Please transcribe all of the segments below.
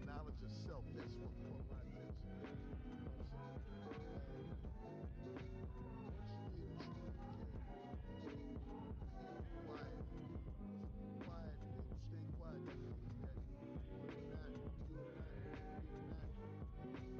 Knowledge of self, that's what caught my attention. You know what I'm saying? And once you hear the truth, you can't be quiet. Quiet, and you stay quiet, that means that you're not doing what you're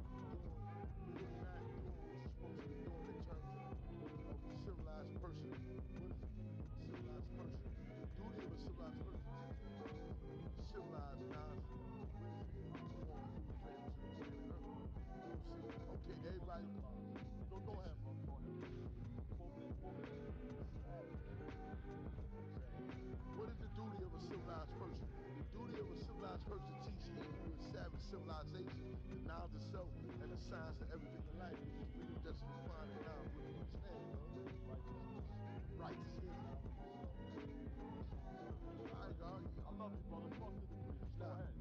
supposed to be doing in terms of a civilized person. What is the duty of a civilized person? The duty of a civilized person is to civilize non-wisdom among the human families of the planet Earth. You know, see, okay, everybody. No, go ahead, bro. Go ahead. Quote that. What is the duty of a civilized person? The duty of a civilized person is to teach he who is savage civilization the knowledge of self and the science of everything in life, which is freedom, justice, equality, knowledge with one's head, bro. Righteousness. All right, God. I love you, brother. Fuck the degrees. Go ahead.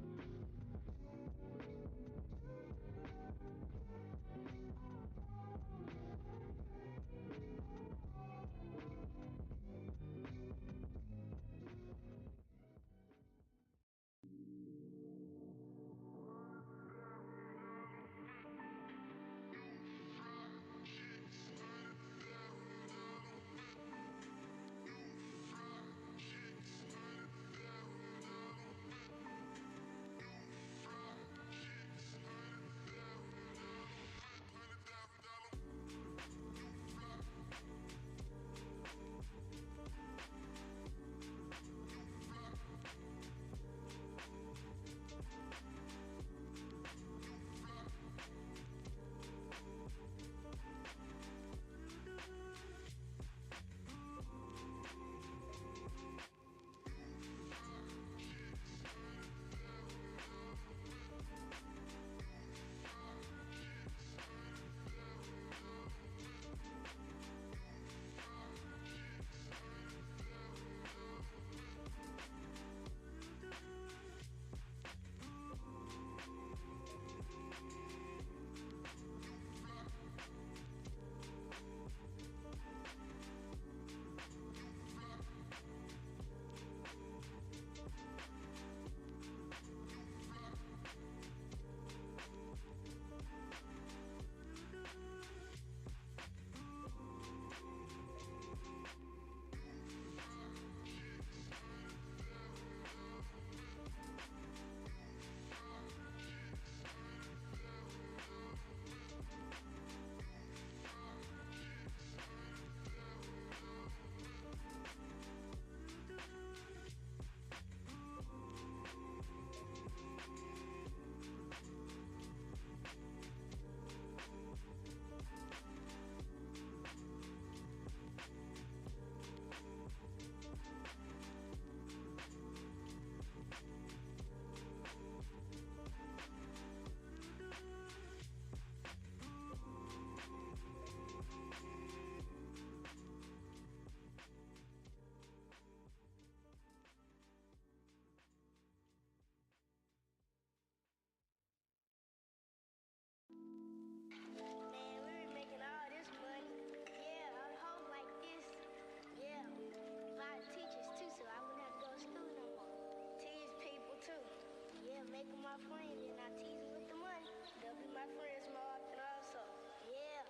my friend and I tease him with the money. They'll be my friends more often also. Yeah,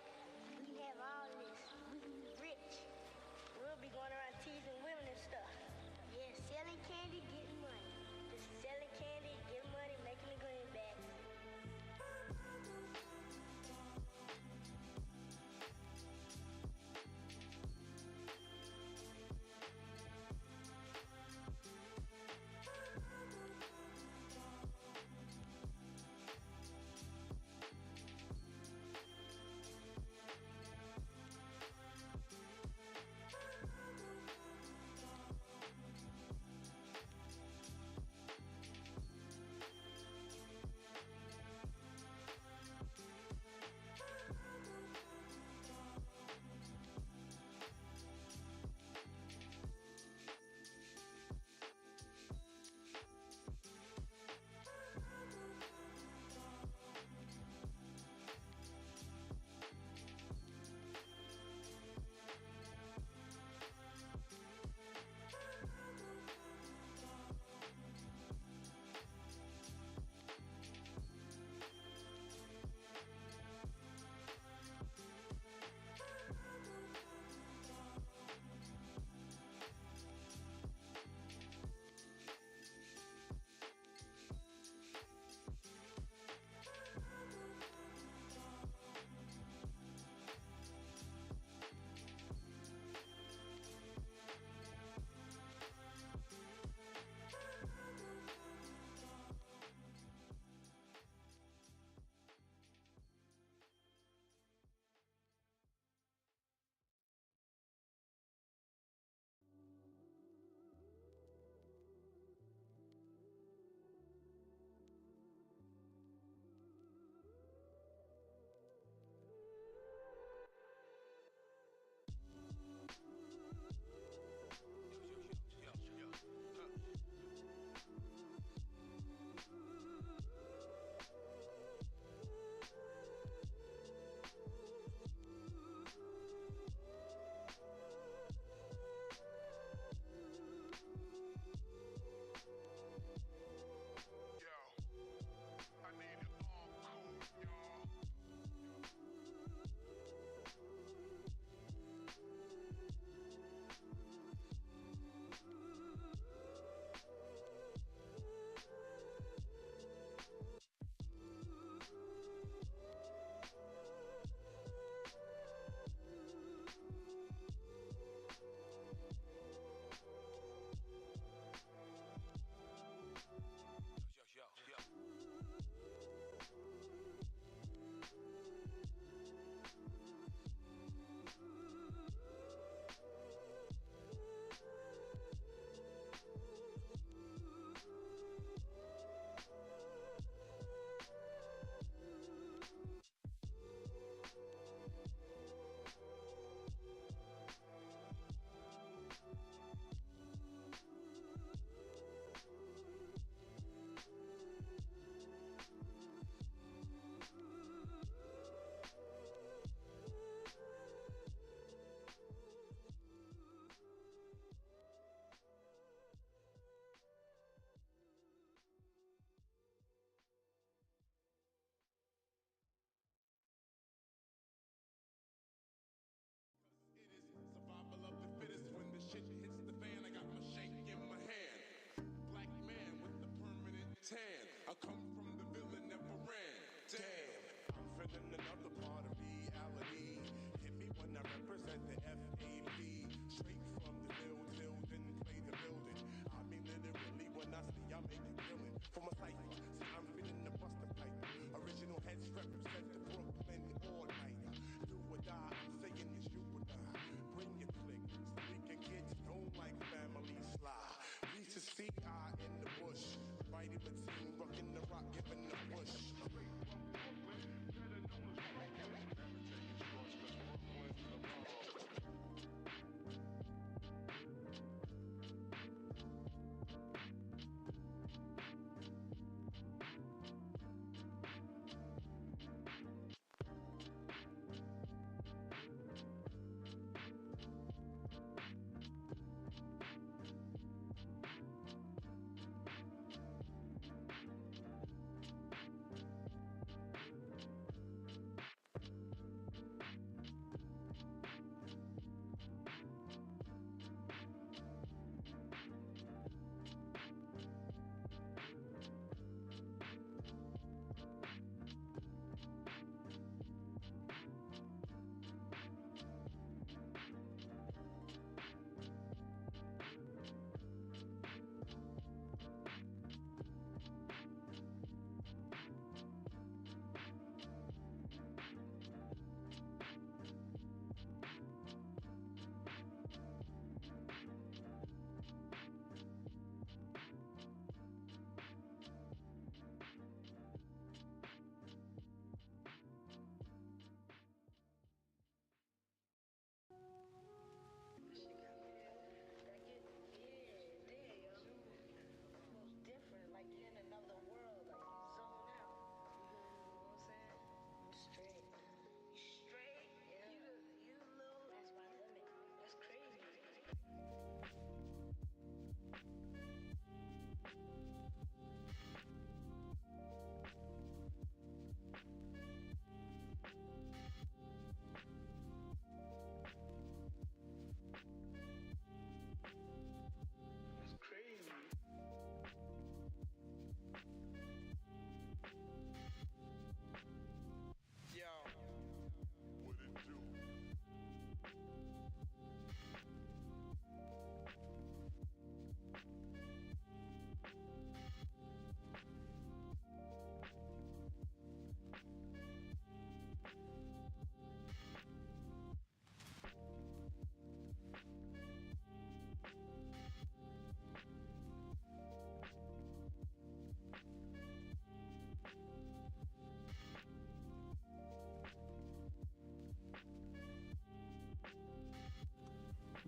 we have all this. We be rich. We'll be going around teasing women and stuff. Yeah, selling candy, getting money. Just selling candy, getting money, making the greenbacks. I come from the villain, never ran. Damn, I'm feeling another part of reality. Hit me when I represent the FAP. Straight from the mill till then play the building. I mean literally when I see I make a killing. From a cipher, see I'm feeling the buster pipe. Original heads represent the Brooklyn all-nighter. Do or die, I'm saying it's you or die. Bring your click so we can get known like family sly. Reese C.I. in the bush. Fighting between rocking the rock, giving the push.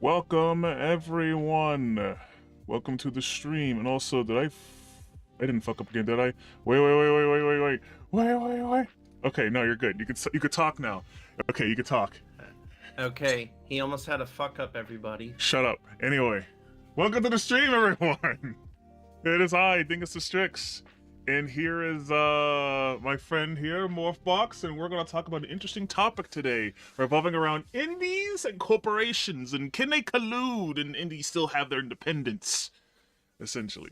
Welcome, everyone. Welcome to the stream. And also, I didn't fuck up again, did I? Wait. Okay, no, you're good. You could talk now. Okay, you could talk. Okay, he almost had a fuck up, everybody. Shut up. Anyway, welcome to the stream, everyone. It is I, Dingus Discussion. And here is my friend here, MorphBox, and we're going to talk about an interesting topic today revolving around indies and corporations, and can they collude and indies still have their independence, essentially.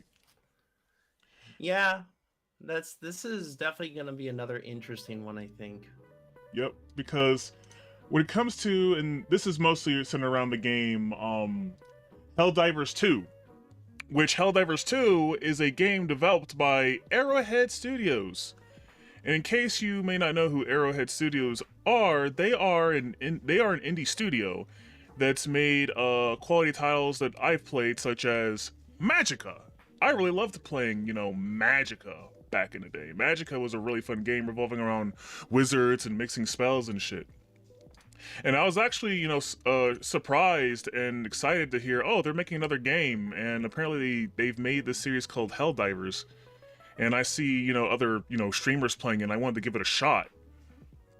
Yeah, this is definitely going to be another interesting one, I think. Yep, because when it comes to, and this is mostly centered around the game, Helldivers 2. Which Helldivers 2 is a game developed by Arrowhead Studios. And in case you may not know who Arrowhead Studios are, they are an indie studio that's made quality titles that I've played, such as Magicka. I really loved playing, Magicka back in the day. Magicka was a really fun game revolving around wizards and mixing spells and shit. And I was actually, surprised and excited to hear, oh, they're making another game, and apparently they've made this series called Helldivers. And I see, other, streamers playing it, and I wanted to give it a shot.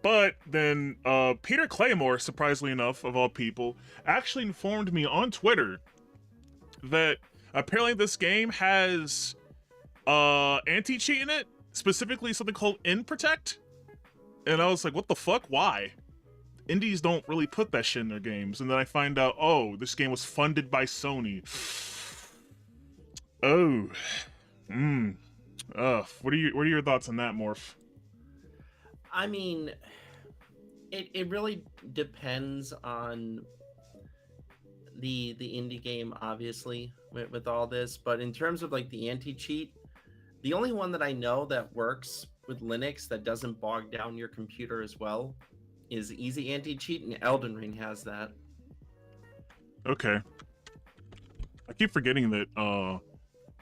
But then Peter Claymore, surprisingly enough, of all people, actually informed me on Twitter that apparently this game has anti-cheat in it, specifically something called In Protect. And I was like, what the fuck? Why? Indies don't really put that shit in their games, and then I find out, oh, this game was funded by Sony. Oh, what are your thoughts on that, Morph? I mean, it really depends on the indie game, obviously, with all this. But in terms of like the anti-cheat, the only one that I know that works with Linux that doesn't bog down your computer as well is Easy Anti-Cheat, and Elden Ring has that. Okay. I keep forgetting that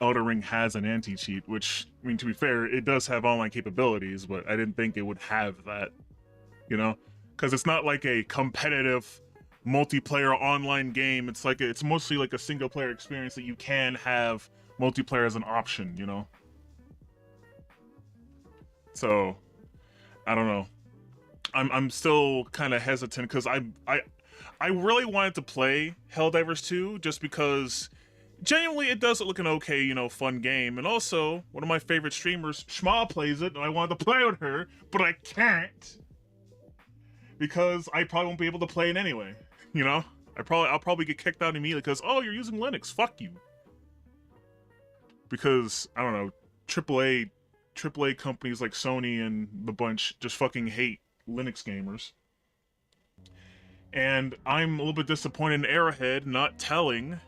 Elden Ring has an anti-cheat, which, I mean, to be fair, it does have online capabilities, but I didn't think it would have that, Because it's not like a competitive multiplayer online game. It's mostly like a single-player experience that you can have multiplayer as an option, So, I don't know. I'm still kind of hesitant because I really wanted to play Helldivers 2 just because genuinely it does look an okay, fun game. And also, one of my favorite streamers, Schma, plays it, and I wanted to play with her, but I can't because I probably won't be able to play it anyway. I'll probably get kicked out immediately because, oh, you're using Linux, fuck you. Because I don't know, AAA companies like Sony and the bunch just fucking hate Linux gamers. And I'm a little bit disappointed in Arrowhead not telling,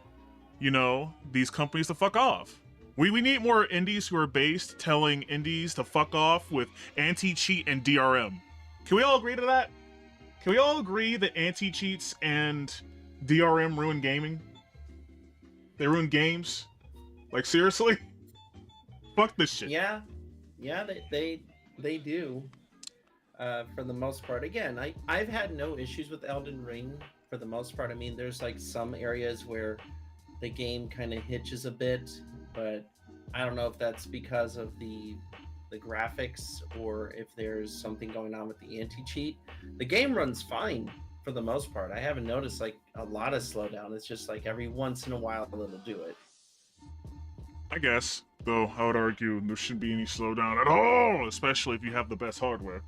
these companies to fuck off. We need more indies who are based telling indies to fuck off with anti-cheat and DRM. Can we all agree to that? Can we all agree that anti-cheats and DRM ruin gaming? They ruin games? Like, seriously? Fuck this shit. Yeah, they do. For the most part. Again, I've had no issues with Elden Ring for the most part. I mean, there's like some areas where the game kind of hitches a bit, but I don't know if that's because of the graphics or if there's something going on with the anti-cheat. The game runs fine for the most part. I haven't noticed like a lot of slowdown. It's just like every once in a while it'll do it. I guess, though I would argue there shouldn't be any slowdown at all, especially if you have the best hardware.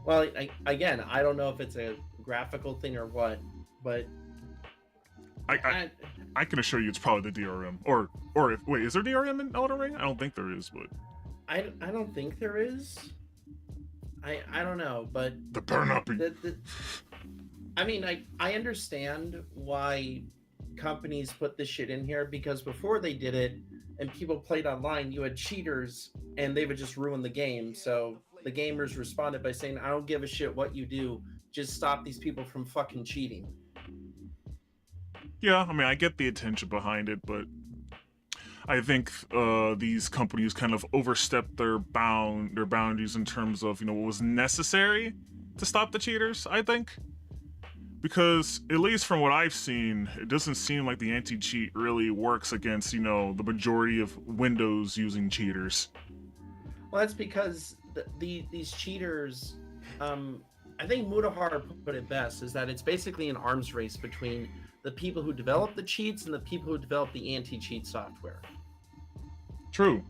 Well, I don't know if it's a graphical thing or what, but I can assure you it's probably the DRM. Or wait, is there DRM in Elden Ring? I don't think there is, but I don't think there is. I don't know, but the burn up. I mean, I understand why companies put this shit in here, because before they did it and people played online, you had cheaters and they would just ruin the game. So the gamers responded by saying, I don't give a shit what you do, just stop these people from fucking cheating. Yeah, I mean, I get the intention behind it, but I think these companies kind of overstepped their boundaries in terms of, what was necessary to stop the cheaters, I think. Because at least from what I've seen, it doesn't seem like the anti-cheat really works against, you know, the majority of Windows using cheaters. Well, that's because these cheaters, I think Mutahar put it best, is that it's basically an arms race between the people who develop the cheats and the people who develop the anti-cheat software. True.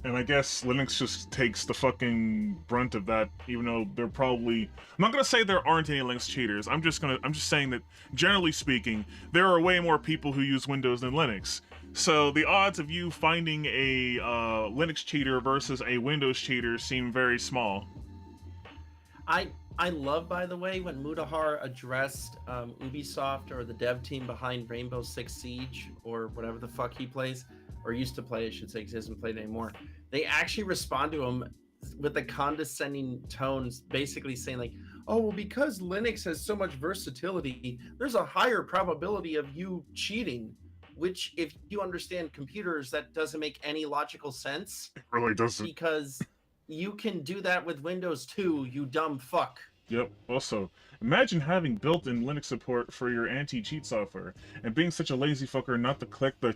And I guess Linux just takes the fucking brunt of that, even though they're probably... I'm not gonna say there aren't any Linux cheaters. I'm just saying that, generally speaking, there are way more people who use Windows than Linux. So the odds of you finding a Linux cheater versus a Windows cheater seem very small. I love, by the way, when Mutahar addressed Ubisoft or the dev team behind Rainbow Six Siege, or whatever the fuck he plays, or used to play, I should say, because he hasn't played anymore. They actually respond to him with the condescending tones, basically saying like, oh, well, because Linux has so much versatility, there's a higher probability of you cheating, which, if you understand computers, that doesn't make any logical sense. It really doesn't. Because you can do that with Windows too, you dumb fuck. Yep. Also, imagine having built-in Linux support for your anti-cheat software and being such a lazy fucker not to click the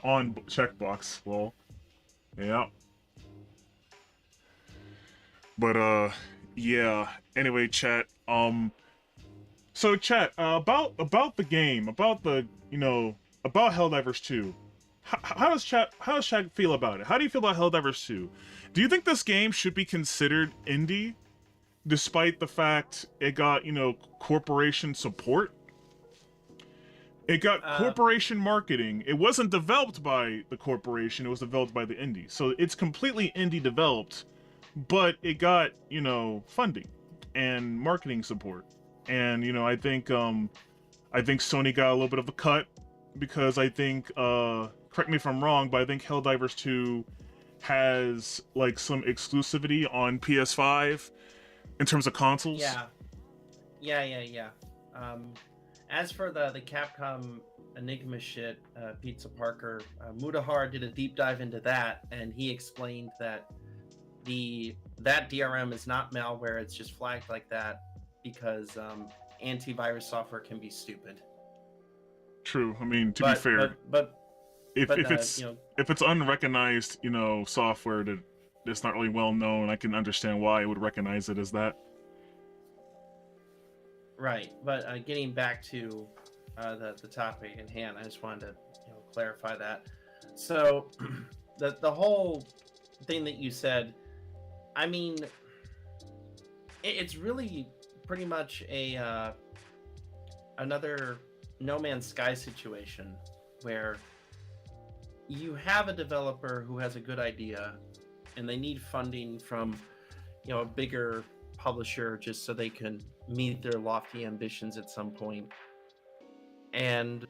on checkbox. Well, yeah. But yeah. Anyway, chat. So chat. About the game. About the about Helldivers 2. How does chat feel about it? How do you feel about Helldivers 2? Do you think this game should be considered indie, despite the fact it got, corporation support? It got corporation marketing. It wasn't developed by the corporation, it was developed by the indie. So it's completely indie developed, but it got, funding and marketing support. And, I think Sony got a little bit of a cut, because I think, correct me if I'm wrong, but I think Helldivers 2 has like some exclusivity on PS5 in terms of consoles. Yeah. As for the Capcom Enigma shit, Pizza Parker, Mutahar did a deep dive into that, and he explained that that DRM is not malware, it's just flagged like that because antivirus software can be stupid. True. I mean, to be fair, if it's unrecognized, software that's not really well known, I can understand why it would recognize it as that. Right, but getting back to the topic in hand, I just wanted to clarify that. So the whole thing that you said, I mean, it's really pretty much another No Man's Sky situation where you have a developer who has a good idea and they need funding from a bigger publisher just so they can meet their lofty ambitions at some point. And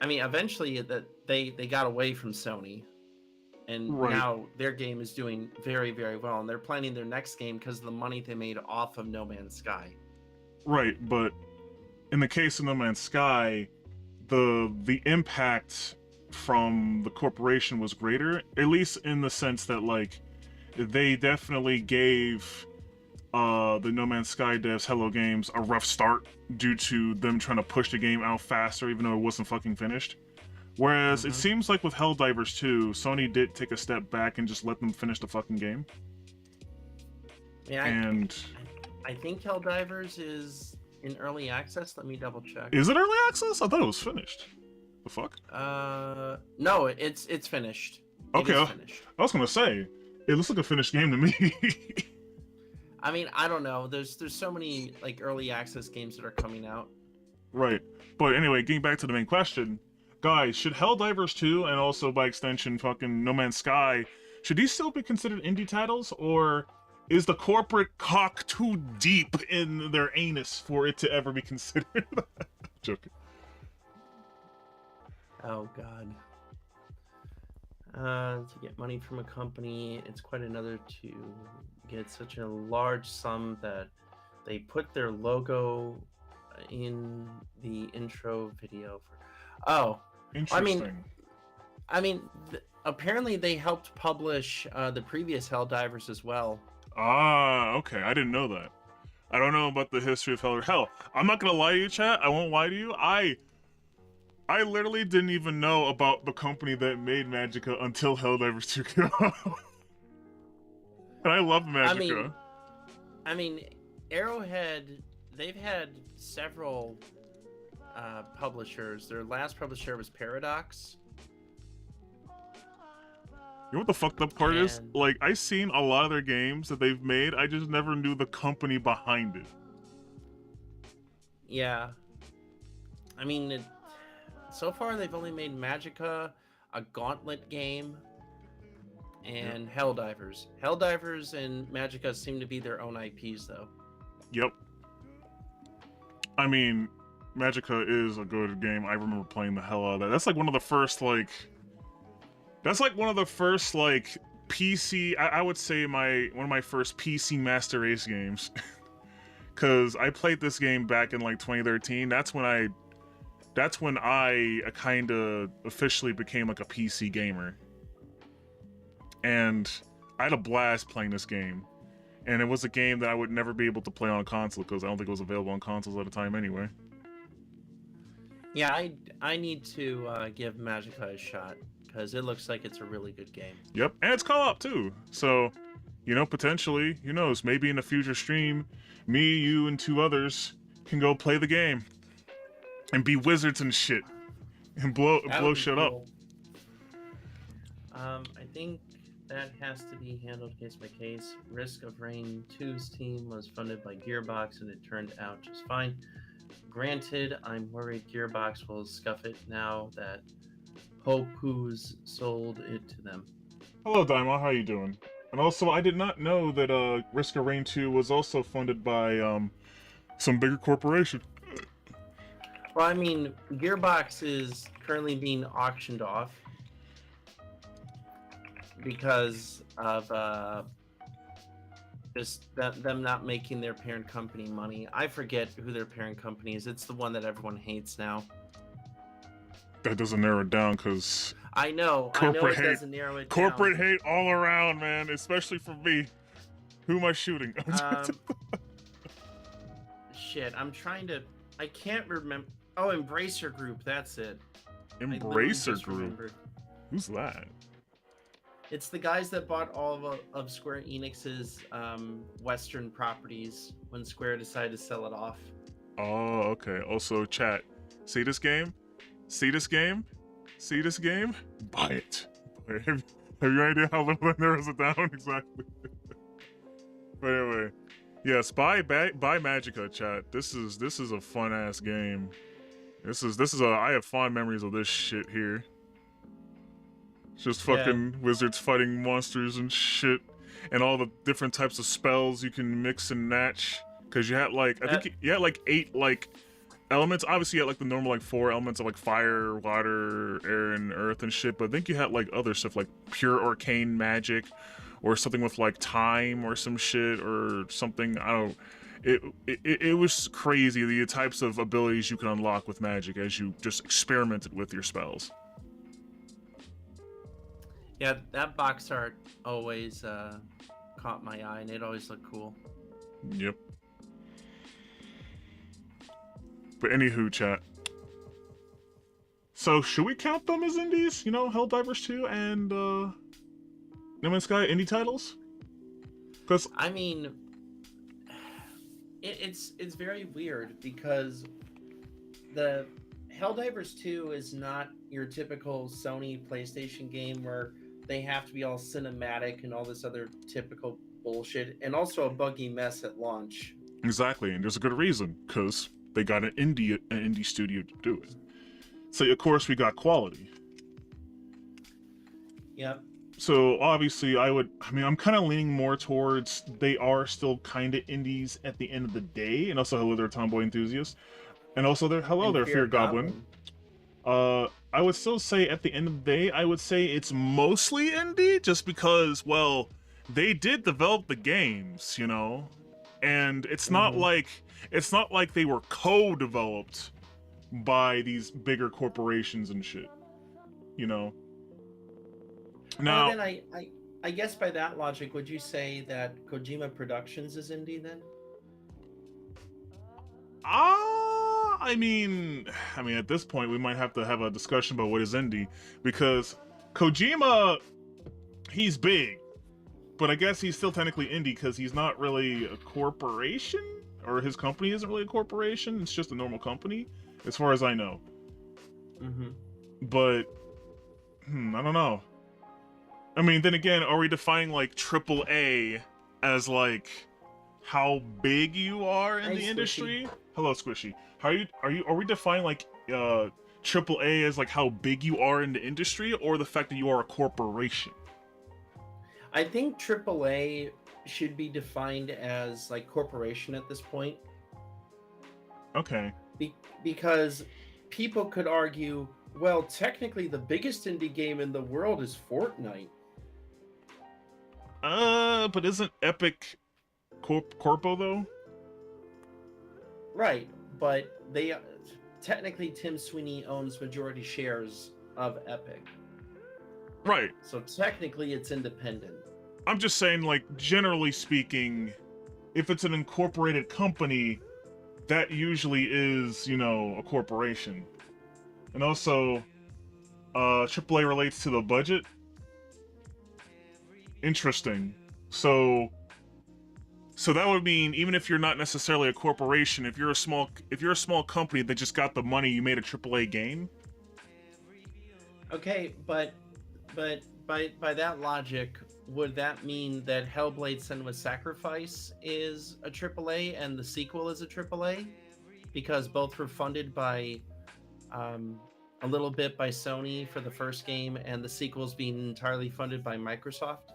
I mean, eventually that they got away from Sony, and right. Now their game is doing very, very well, and they're planning their next game because of the money they made off of No Man's Sky. Right, but in the case of No Man's Sky, the impact from the corporation was greater, at least in the sense that like they definitely gave the No Man's Sky devs, Hello Games, a rough start due to them trying to push the game out faster even though it wasn't fucking finished. Whereas it seems like with Helldivers 2, Sony did take a step back and just let them finish the fucking game. Yeah, and I think Helldivers is in early access. Let me double check. Is it early access? I thought it was finished. The fuck? No, it's finished. Okay, it is finished. I was gonna say it looks like a finished game to me. I mean, I don't know. There's so many like early access games that are coming out. Right, but anyway, getting back to the main question, guys, should Helldivers 2 and also by extension fucking No Man's Sky, should these still be considered indie titles, or is the corporate cock too deep in their anus for it to ever be considered? Joking. Oh god. To get money from a company, it's quite another to get such a large sum that they put their logo in the intro video for. Oh, interesting. I mean, apparently they helped publish the previous Helldivers as well. Ah, okay, I didn't know that. I don't know about the history of Helldivers. Hell, I'm not gonna lie to you, chat. I won't lie to you. I literally didn't even know about the company that made Magicka until Helldivers 2 came out. And I love Magicka. I mean, Arrowhead, they've had several publishers. Their last publisher was Paradox. You know what the fucked up part is? Like, I've seen a lot of their games that they've made, I just never knew the company behind it. Yeah. I mean, so far they've only made Magicka, a Gauntlet game, and Helldivers. Helldivers and Magicka seem to be their own IPs, though. Yep. I mean, Magicka is a good game. I remember playing the hell out of that. That's like one of the first, like... That's like one of the first, like, PC... I would say one of my first PC Master Race games. Because I played this game back in, like, 2013. That's when I kind of officially became, like, a PC gamer. And I had a blast playing this game. And it was a game that I would never be able to play on a console, because I don't think it was available on consoles at the time anyway. Yeah, I need to give Magicka a shot, because it looks like it's a really good game. Yep, and it's co-op too. So, you know, potentially, who knows, maybe in a future stream, me, you, and 2 others can go play the game. And be wizards and shit. And blow shit cool. up. I think that has to be handled case by case. Risk of Rain 2's team was funded by Gearbox, and it turned out just fine. Granted, I'm worried Gearbox will scuff it now that Hopu's sold it to them. Hello, Daima. How you doing? And also, I did not know that Risk of Rain 2 was also funded by some bigger corporation. Well, I mean, Gearbox is currently being auctioned off because of just them not making their parent company money. I forget who their parent company is. It's the one that everyone hates now. That doesn't narrow it down, because... I know it doesn't narrow it down. Corporate hate all around, man, especially for me. Who am I shooting? Shit, I'm trying to... I can't remember... Oh, Embracer Group, that's it. Embracer Group? Who's that? It's the guys that bought all of Square Enix's Western properties when Square decided to sell it off. Oh, okay. Also, chat. See this game? See this game? See this game? Buy it. Have you any idea how little that narrows it down? Exactly. But anyway, yes, buy Magicka, chat. This is a fun ass game. I have fond memories of this shit here. Just fucking wizards fighting monsters and shit, and all the different types of spells you can mix and match. Because you had like, I think you had like 8 like elements. Obviously, you had like the normal like 4 elements of like fire, water, air, and earth and shit. But I think you had like other stuff like pure arcane magic, or something with like time or some shit or something. I don't. It was crazy the types of abilities you can unlock with magic as you just experimented with your spells. Yeah, that box art always caught my eye, and it always looked cool. Yep. But anywho, chat. So should we count them as indies? You know, Helldivers 2 and No Man's Sky indie titles? Because I mean, it's very weird because the Helldivers 2 is not your typical Sony PlayStation game where they have to be all cinematic and all this other typical bullshit, and also a buggy mess at launch. Exactly, and there's a good reason, because they got an indie studio to do it. So of course we got quality. Yep. So obviously I'm kind of leaning more towards they are still kind of indies at the end of the day, and also hello there, Tomboy Enthusiast, and also hello there, Fear Goblin. I would still say at the end of the day, I would say it's mostly indie, just because, well, they did develop the games, you know, and it's not like they were co-developed by these bigger corporations and shit, you know. Now, well, then I guess by that logic, would you say that Kojima Productions is indie then? I mean, at this point, we might have to have a discussion about what is indie, because Kojima, he's big, but I guess he's still technically indie because he's not really a corporation, or his company isn't really a corporation. It's just a normal company, as far as I know. Mm-hmm. But, I don't know. I mean, then again, are we defining like AAA as like how big you are in the industry? Hello, Squishy. Are we defining like AAA as like how big you are in the industry, or the fact that you are a corporation? I think AAA should be defined as like corporation at this point. Okay. Because people could argue, well, technically the biggest indie game in the world is Fortnite. But isn't Epic Corpo though? Right, but they technically Tim Sweeney owns majority shares of Epic. Right. So technically it's independent. I'm just saying, like, generally speaking, if it's an incorporated company, that usually is, you know, a corporation. And also, AAA relates to the budget. Interesting. So that would mean even if you're not necessarily a corporation, if you're a small company that just got the money, you made a AAA game. Okay, but by that logic, would that mean that Hellblade: Senua's Sacrifice is a AAA and the sequel is a AAA? Because both were funded by a little bit by Sony for the first game, and the sequel's being entirely funded by Microsoft.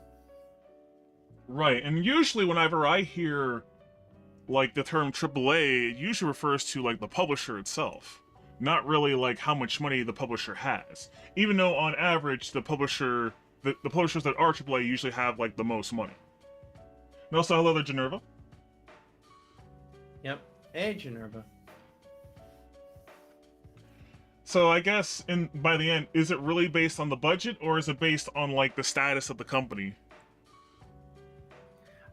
Right, and usually whenever I hear like the term AAA, it usually refers to like the publisher itself, not really like how much money the publisher has. Even though on average the publishers that are AAA usually have like the most money. And also, hello there, Generva. Yep. Hey, Generva. So I guess by the end, is it really based on the budget, or is it based on like the status of the company?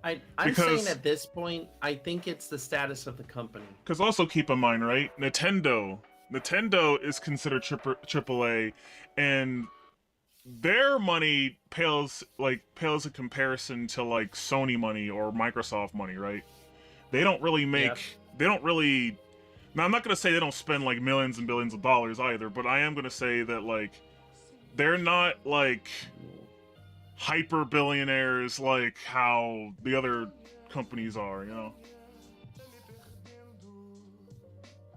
I'm saying at this point, I think it's the status of the company. Because also keep in mind, right? Nintendo is considered AAA, and their money pales in comparison to like Sony money or Microsoft money, right? They don't really make. Yep. They don't really. Now I'm not gonna say they don't spend like millions and billions of dollars either, but I am gonna say that like they're not like hyper billionaires like how the other companies are, you know?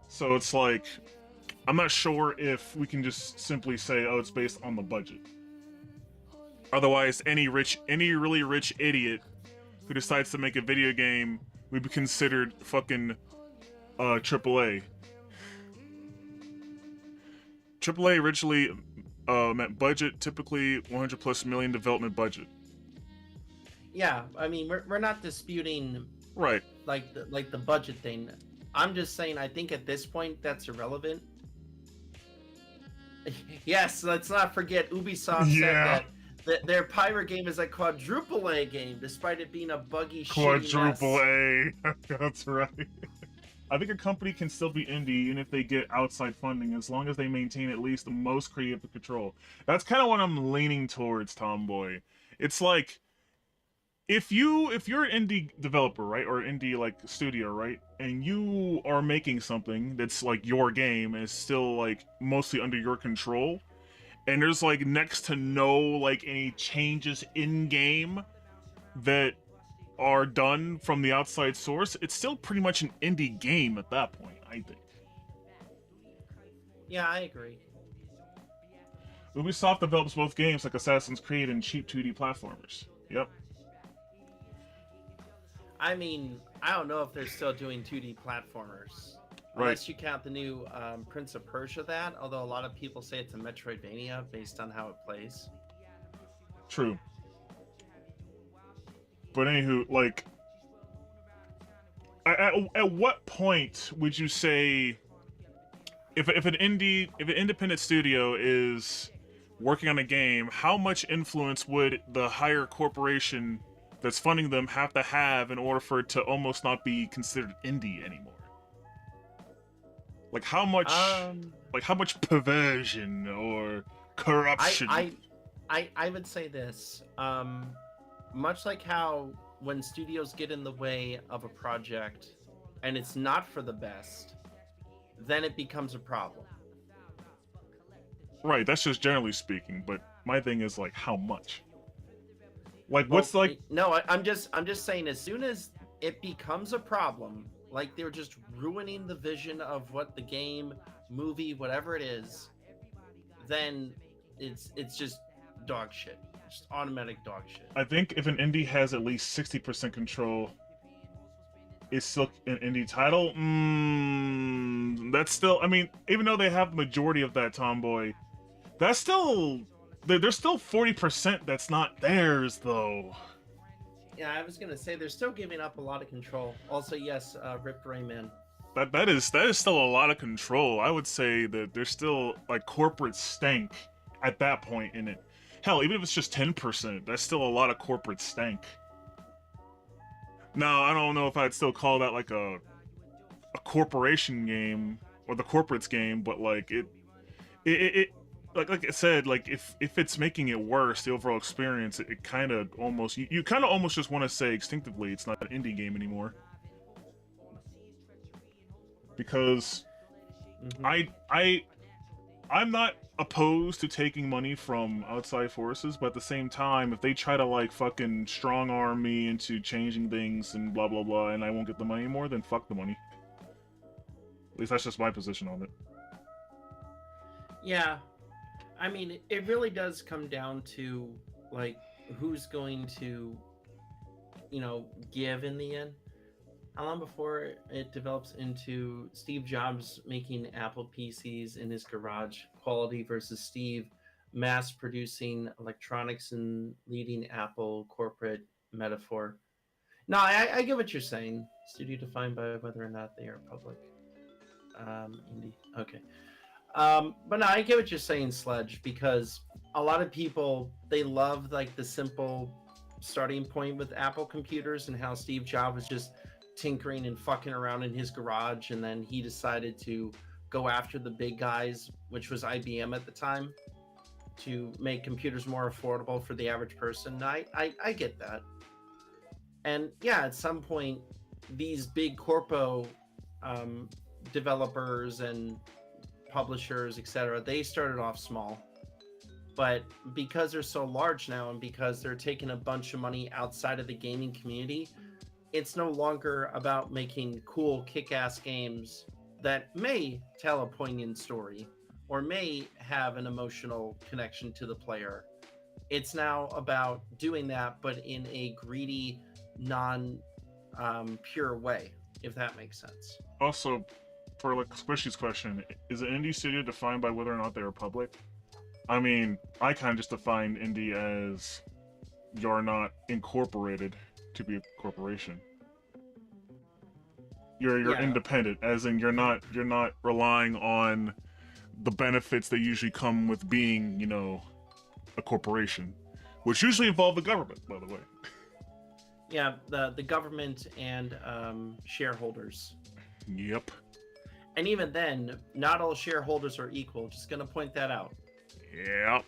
So it's like, I'm not sure if we can just simply say, oh, it's based on the budget. Otherwise, any really rich idiot who decides to make a video game would be considered fucking AAA. AAA originally meant budget, typically 100 plus million development budget. Yeah, I mean we're not disputing right like the budget thing. I'm just saying I think at this point that's irrelevant. Yes, let's not forget Ubisoft said that their pirate game is a quadruple A game, despite it being a buggy quadruple A. That's right. I think a company can still be indie even if they get outside funding, as long as they maintain at least the most creative control. That's kind of what I'm leaning towards, Tomboy. It's like, if you're an indie developer, right, or indie like studio, right, and you are making something that's like your game and it's still like mostly under your control, and there's like next to no like any changes in game that are done from the outside source, it's still pretty much an indie game at that point, I think. Yeah, I agree. Ubisoft develops both games like Assassin's Creed and cheap 2D platformers. Yep. I mean, I don't know if they're still doing 2D platformers. Unless you count the new Prince of Persia that, although a lot of people say it's a Metroidvania based on how it plays. True. But anywho, like, at what point would you say, if an independent studio is working on a game, how much influence would the higher corporation that's funding them have to have in order for it to almost not be considered indie anymore? Like how much perversion or corruption? I would say this. Much like how when studios get in the way of a project and it's not for the best, then it becomes a problem. Right, that's just generally speaking, but my thing is like how much? Like what's like No, I'm just saying as soon as it becomes a problem, like they're just ruining the vision of what the game, movie, whatever it is, then it's just dog shit. Just automatic dog shit. I think if an indie has at least 60% control, it's still an indie title. That's still, I mean, even though they have the majority of that tomboy, that's still, there's still 40% that's not theirs though. Yeah, I was gonna say they're still giving up a lot of control. Also, yes, Ripped Rayman. That is still a lot of control. I would say that there's still like corporate stank at that point in it. Hell, even if it's just 10%, that's still a lot of corporate stank. Now, I don't know if I'd still call that like a corporation game or the corporate's game, but like it like I said, like if it's making it worse, the overall experience, it kind of almost you kind of almost just want to say instinctively it's not an indie game anymore. Because I'm not opposed to taking money from outside forces, but at the same time, if they try to like fucking strong arm me into changing things and blah blah blah, and I won't get the money anymore, then fuck the money. At least that's just my position on it. Yeah, I mean, it really does come down to like who's going to, give in the end. How long before it develops into Steve Jobs making Apple PCs in his garage, quality versus Steve mass producing electronics and leading Apple corporate metaphor? No, I get what you're saying. Studio defined by whether or not they are public. Indie. Okay. But no, I get what you're saying, Sledge, because a lot of people, they love like the simple starting point with Apple computers and how Steve Jobs was just tinkering and fucking around in his garage, and then he decided to go after the big guys, which was IBM at the time, to make computers more affordable for the average person. I get that. And yeah, at some point, these big corpo developers and publishers, etc., they started off small. But because they're so large now, and because they're taking a bunch of money outside of the gaming community, it's no longer about making cool, kick-ass games that may tell a poignant story or may have an emotional connection to the player. It's now about doing that, but in a greedy, non-pure way, if that makes sense. Also, for like Squishy's question, is an indie studio defined by whether or not they are public? I mean, I kind of just define indie as you're not incorporated to be a corporation. You're independent, as in you're not relying on the benefits that usually come with being, a corporation, which usually involve the government, by the way. Yeah, the government and shareholders. Yep. And even then, not all shareholders are equal. Just gonna point that out. Yep.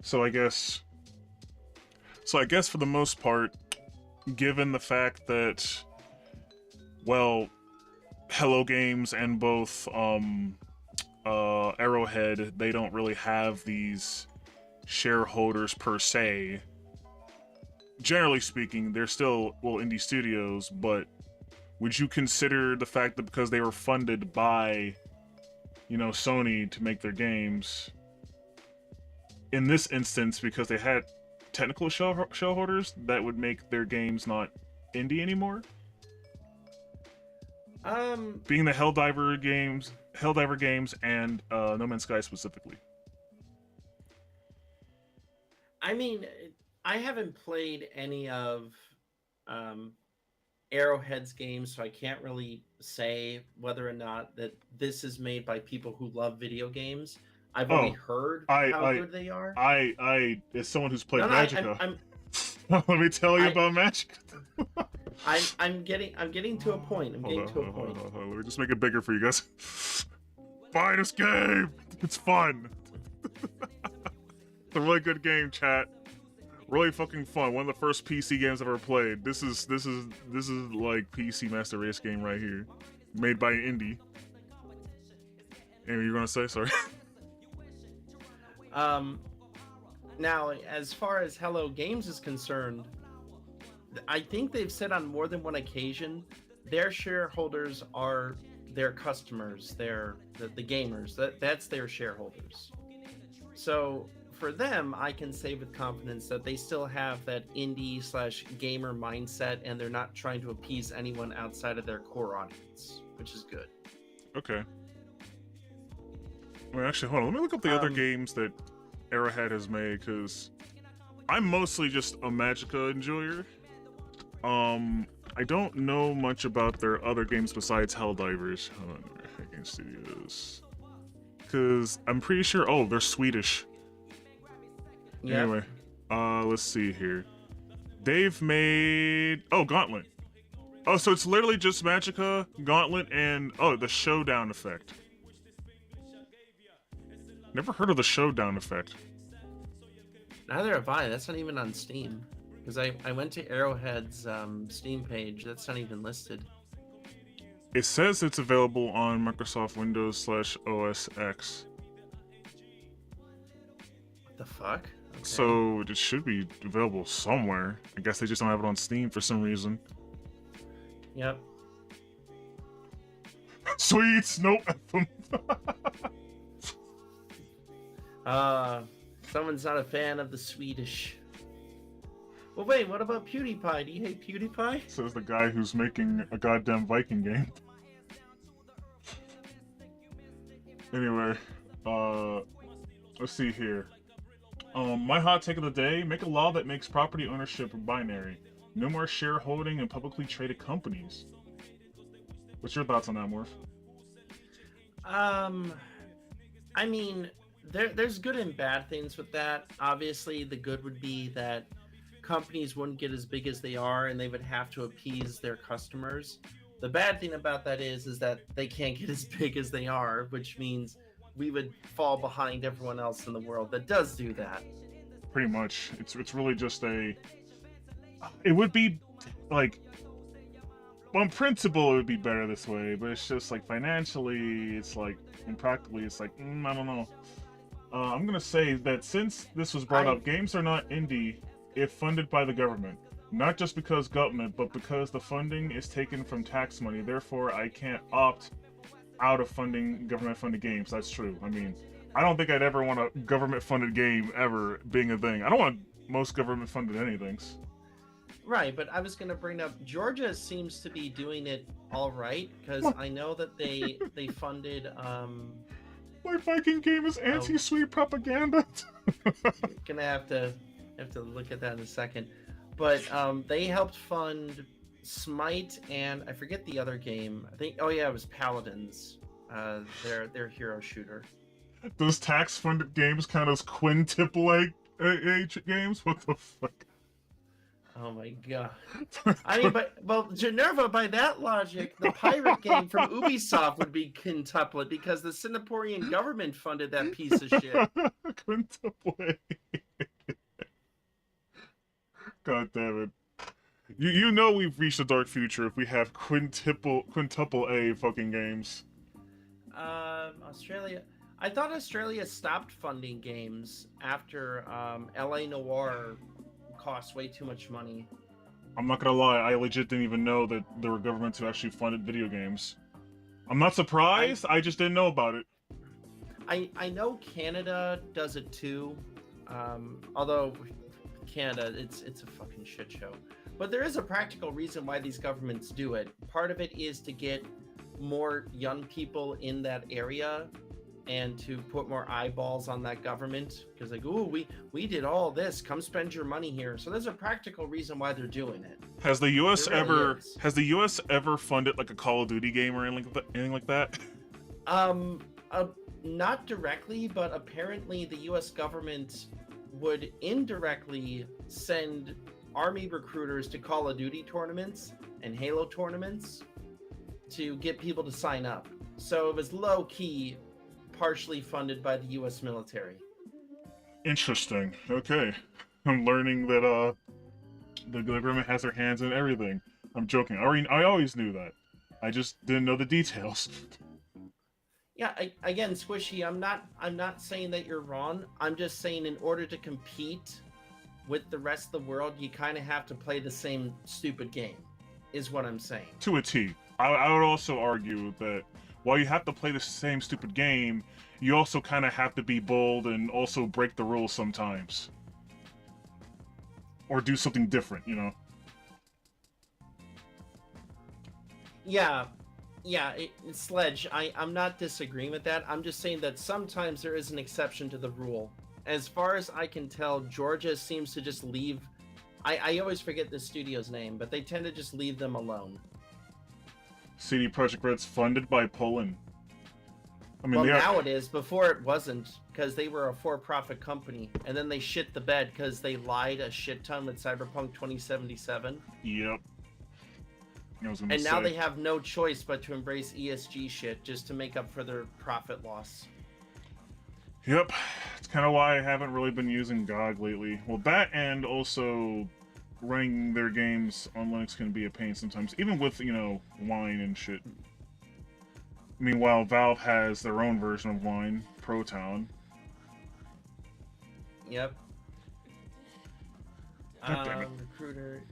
So I guess for the most part, given the fact that, well, Hello Games and both Arrowhead, they don't really have these shareholders per se. Generally speaking, they're still, indie studios, but would you consider the fact that because they were funded by, Sony to make their games, in this instance, because they had technical shareholders, that would make their games not indie anymore? Being the Helldiver games and No Man's Sky specifically. I mean, I haven't played any of Arrowhead's games, so I can't really say whether or not that this is made by people who love video games. I've only heard how good they are. I as someone who's played Magica, let me tell you about Magica. I'm getting to a point. I'm getting to a point. Hold on. Let me just make it bigger for you guys. Buy this game. It's fun. It's a really good game, chat. Really fucking fun. One of the first PC games I've ever played. This is like PC Master Race game right here, made by an indie. Anyway, you're gonna say sorry. Now, as far as Hello Games is concerned, I think they've said on more than one occasion their shareholders are their customers, the gamers. That's their shareholders. So for them, I can say with confidence that they still have that indie/gamer mindset, and they're not trying to appease anyone outside of their core audience, which is good. Okay. Wait, actually, hold on. Let me look up the other games that Arrowhead has made, because I'm mostly just a Magica enjoyer. I don't know much about their other games besides Helldivers. Hold on, Game Studios. Because I'm pretty sure, oh, they're Swedish. Yeah. Anyway, let's see here. They've made, oh, Gauntlet. Oh, so it's literally just Magica, Gauntlet, and, oh, the Showdown effect. Never heard of the Showdown effect. Neither have I. That's not even on Steam. Because I went to Arrowhead's Steam page. That's not even listed. It says it's available on Microsoft Windows/OS X. What the fuck? Okay. So it should be available somewhere. I guess they just don't have it on Steam for some reason. Yep. Sweets! Nope. Someone's not a fan of the Swedish. Well, wait, what about PewDiePie? Do you hate PewDiePie? Says the guy who's making a goddamn Viking game. Anyway, let's see here. My hot take of the day, make a law that makes property ownership binary. No more shareholding in publicly traded companies. What's your thoughts on that, Morph? I mean, there's good and bad things with that. Obviously, the good would be that companies wouldn't get as big as they are and they would have to appease their customers. The bad thing about that is that they can't get as big as they are, which means we would fall behind everyone else in the world that does do that. Pretty much. It's really just it would be like, well, in principle it would be better this way, but it's just like financially, it's like, and practically it's like, I don't know. I'm gonna say that since this was brought up, games are not indie if funded by the government. Not just because government, but because the funding is taken from tax money. Therefore, I can't opt out of funding government-funded games. That's true. I mean, I don't think I'd ever want a government-funded game ever being a thing. I don't want most government-funded anythings. Right, but I was going to bring up, Georgia seems to be doing it all right, because I know that they funded... My Viking game is anti-sweet propaganda. Gonna have to look at that in a second. But they helped fund Smite and I forget the other game. I think, oh yeah, it was Paladins. Their hero shooter. Those tax-funded games count as quintuple A games? What the fuck? Oh my god. I mean, well, Generva, by that logic, the pirate game from Ubisoft would be quintuplet because the Singaporean government funded that piece of shit. Quintuple A. God damn it. You know we've reached a dark future if we have quintuple A fucking games. Australia. I thought Australia stopped funding games after LA Noire cost way too much money. I'm not gonna lie, I legit didn't even know that there were governments who actually funded video games. I'm not surprised, I just didn't know about it. I know Canada does it too, although Canada, it's a fucking shit show. But there is a practical reason why these governments do it. Part of it is to get more young people in that area and to put more eyeballs on that government, because like, ooh, we did all this, come spend your money here. So there's a practical reason why they're doing it. Has the US ever funded like a Call of Duty game or anything like that? Not directly, but apparently the US government would indirectly send army recruiters to Call of Duty tournaments and Halo tournaments to get people to sign up. So it was low-key, partially funded by the U.S. military. Interesting. Okay. I'm learning that the government has their hands in everything. I'm joking. I always knew that. I just didn't know the details. Yeah, again, Squishy, I'm not saying that you're wrong. I'm just saying in order to compete with the rest of the world, you kind of have to play the same stupid game, is what I'm saying. To a T. I would also argue that while you have to play the same stupid game, you also kind of have to be bold and also break the rules sometimes. Or do something different, you know? Yeah, Sledge, I'm not disagreeing with that. I'm just saying that sometimes there is an exception to the rule. As far as I can tell, Georgia seems to just leave... I always forget the studio's name, but they tend to just leave them alone. CD Projekt Red's funded by Poland. I mean, Well, now it is. Before it wasn't, because they were a for-profit company, and then they shit the bed because they lied a shit ton with Cyberpunk 2077. Yep. And now they have no choice but to embrace ESG shit just to make up for their profit loss. Yep. It's kind of why I haven't really been using GOG lately. Well, that and also running their games on Linux can be a pain sometimes, even with, you know, Wine and shit. Meanwhile, Valve has their own version of Wine, Proton. Yep. God damn it. Recruiter.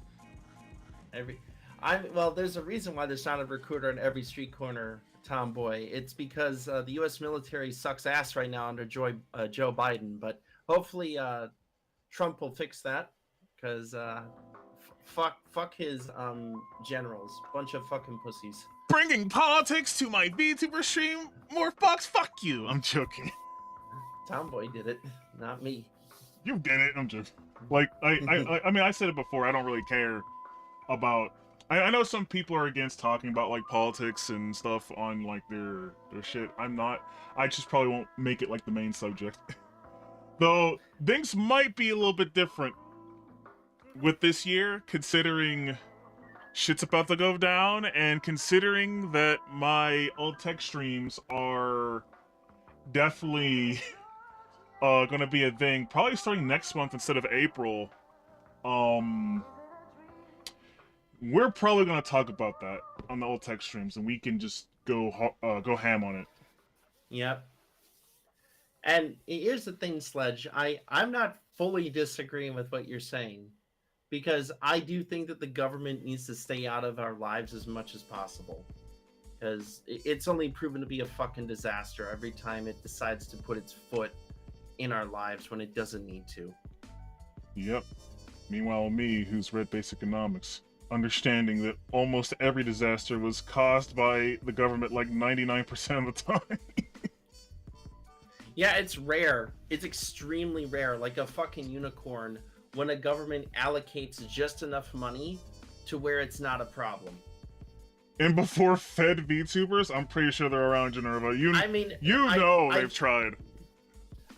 Well, there's a reason why there's not a recruiter in every street corner, Tomboy. It's because the U.S. military sucks ass right now under Joe Biden. But hopefully, Trump will fix that, because fuck his generals, bunch of fucking pussies. Bringing politics to my VTuber stream, MorphBox. Fuck you. I'm joking. Tomboy did it, not me. You did it. I'm just like I mean, I said it before. I don't really care about. I know some people are against talking about like politics and stuff on like their shit. I'm not. I just probably won't make it like the main subject. Though things might be a little bit different with this year, considering shit's about to go down, and considering that my old tech streams are definitely gonna be a thing, probably starting next month instead of April. We're probably gonna talk about that on the old tech streams, and we can just go ham on it. Yep. And here's the thing, Sledge. I'm not fully disagreeing with what you're saying, because I do think that the government needs to stay out of our lives as much as possible, because it's only proven to be a fucking disaster every time it decides to put its foot in our lives when it doesn't need to. Yep. Meanwhile, me, who's read basic economics, understanding that almost every disaster was caused by the government like 99% of the time. Yeah, it's rare. It's extremely rare, like a fucking unicorn, when a government allocates just enough money to where it's not a problem. And before Fed VTubers, I'm pretty sure they're around Geneva. They've tried.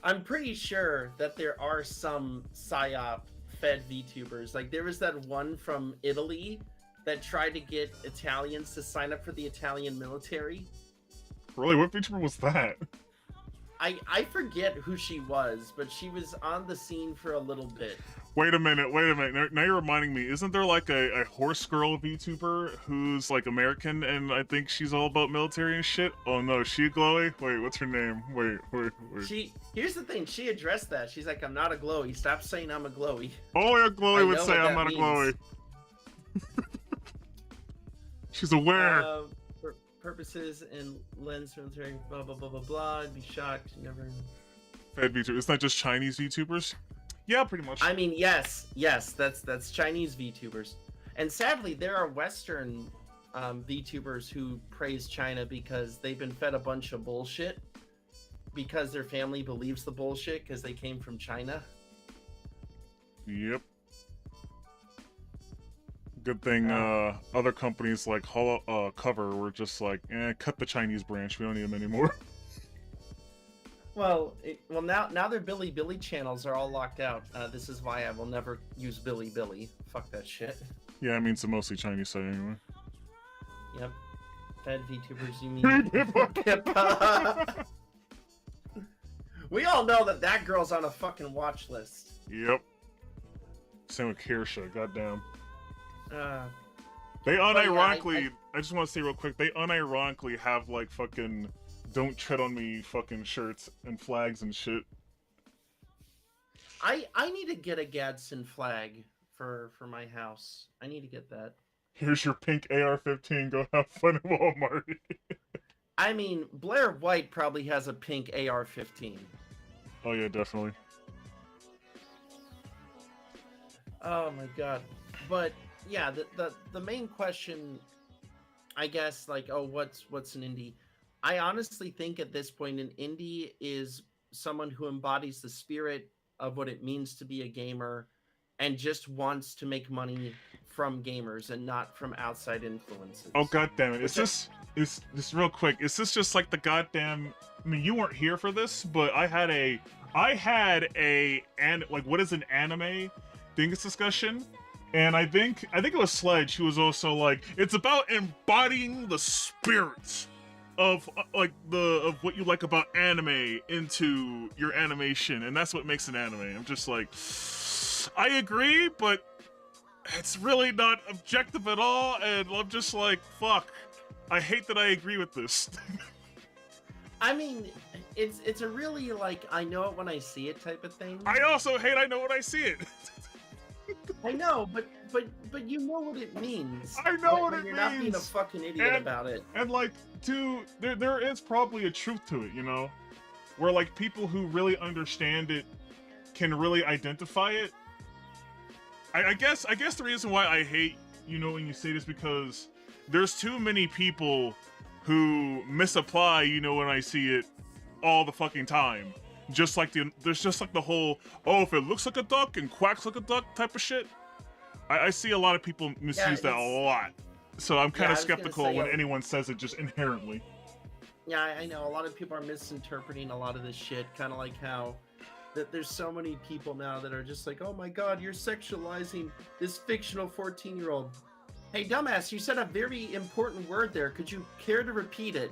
I'm pretty sure that there are some PSYOP Fed VTubers. Like, there was that one from Italy that tried to get Italians to sign up for the Italian military. Really? What VTuber was that? I forget who she was, but she was on the scene for a little bit. Wait a minute. Now you're reminding me. Isn't there like a horse girl VTuber who's like American, and I think she's all about military and shit? Oh no, is she a glowy? Wait, what's her name? Wait. Here's the thing. She addressed that. She's like, I'm not a glowy. Stop saying I'm a glowy. Only a glowy would say I'm not a glowy. She's aware. Purposes and lens military, blah blah blah blah blah. I'd be shocked. Never. Fed VTubers. It's not just Chinese VTubers. Yeah, pretty much. I mean, yes, that's Chinese VTubers, and sadly, there are Western VTubers who praise China because they've been fed a bunch of bullshit because their family believes the bullshit because they came from China. Yep. Good thing other companies like Cover were just like, cut the Chinese branch. We don't need them anymore. Well, now their Billy channels are all locked out. This is why I will never use Billy. Fuck that shit. Yeah, I mean, it's a mostly Chinese site anyway. Yep. Fed VTubers, you mean Pippa? We all know that girl's on a fucking watch list. Yep. Same with Kirsha, goddamn. They yeah, unironically, I just want to say real quick, they unironically have like fucking "Don't Tread on Me" fucking shirts and flags and shit. I need to get a Gadsden flag for my house. I need to get that. Here's your pink AR-15. Go have fun at Walmart. I mean, Blair White probably has a pink AR-15. Oh yeah, definitely. Oh my god. But yeah, the main question, I guess, like, oh, what's an indie? I honestly think at this point an indie is someone who embodies the spirit of what it means to be a gamer and just wants to make money from gamers and not from outside influences. Oh god damn it. Is this real quick, is this just like the goddamn, I mean, you weren't here for this, but I had a like, what is an anime Dingus Discussion? And I think it was Sledge who was also like, it's about embodying the spirit of of what you like about anime into your animation, and that's what makes an anime. I'm just like, I agree, but it's really not objective at all, and I'm just like, fuck. I hate that I agree with this. I mean, it's a really, like, I know it when I see it type of thing. I also hate I know when I see it. I know, but you know what it means. I know what it means. You're not being a fucking idiot about it. And like, dude, there is probably a truth to it, you know, where like people who really understand it can really identify it. I guess the reason why I hate, you know, when you say this, because there's too many people who misapply, you know, when I see it all the fucking time. Just like there's just like the whole, oh, if it looks like a duck and quacks like a duck type of shit. I see a lot of people misuse that a lot. So I'm kind of skeptical when anyone says it just inherently. Yeah, I know. A lot of people are misinterpreting a lot of this shit. Kind of like how that there's so many people now that are just like, oh my god, you're sexualizing this fictional 14-year-old. Hey, dumbass, you said a very important word there. Could you care to repeat it?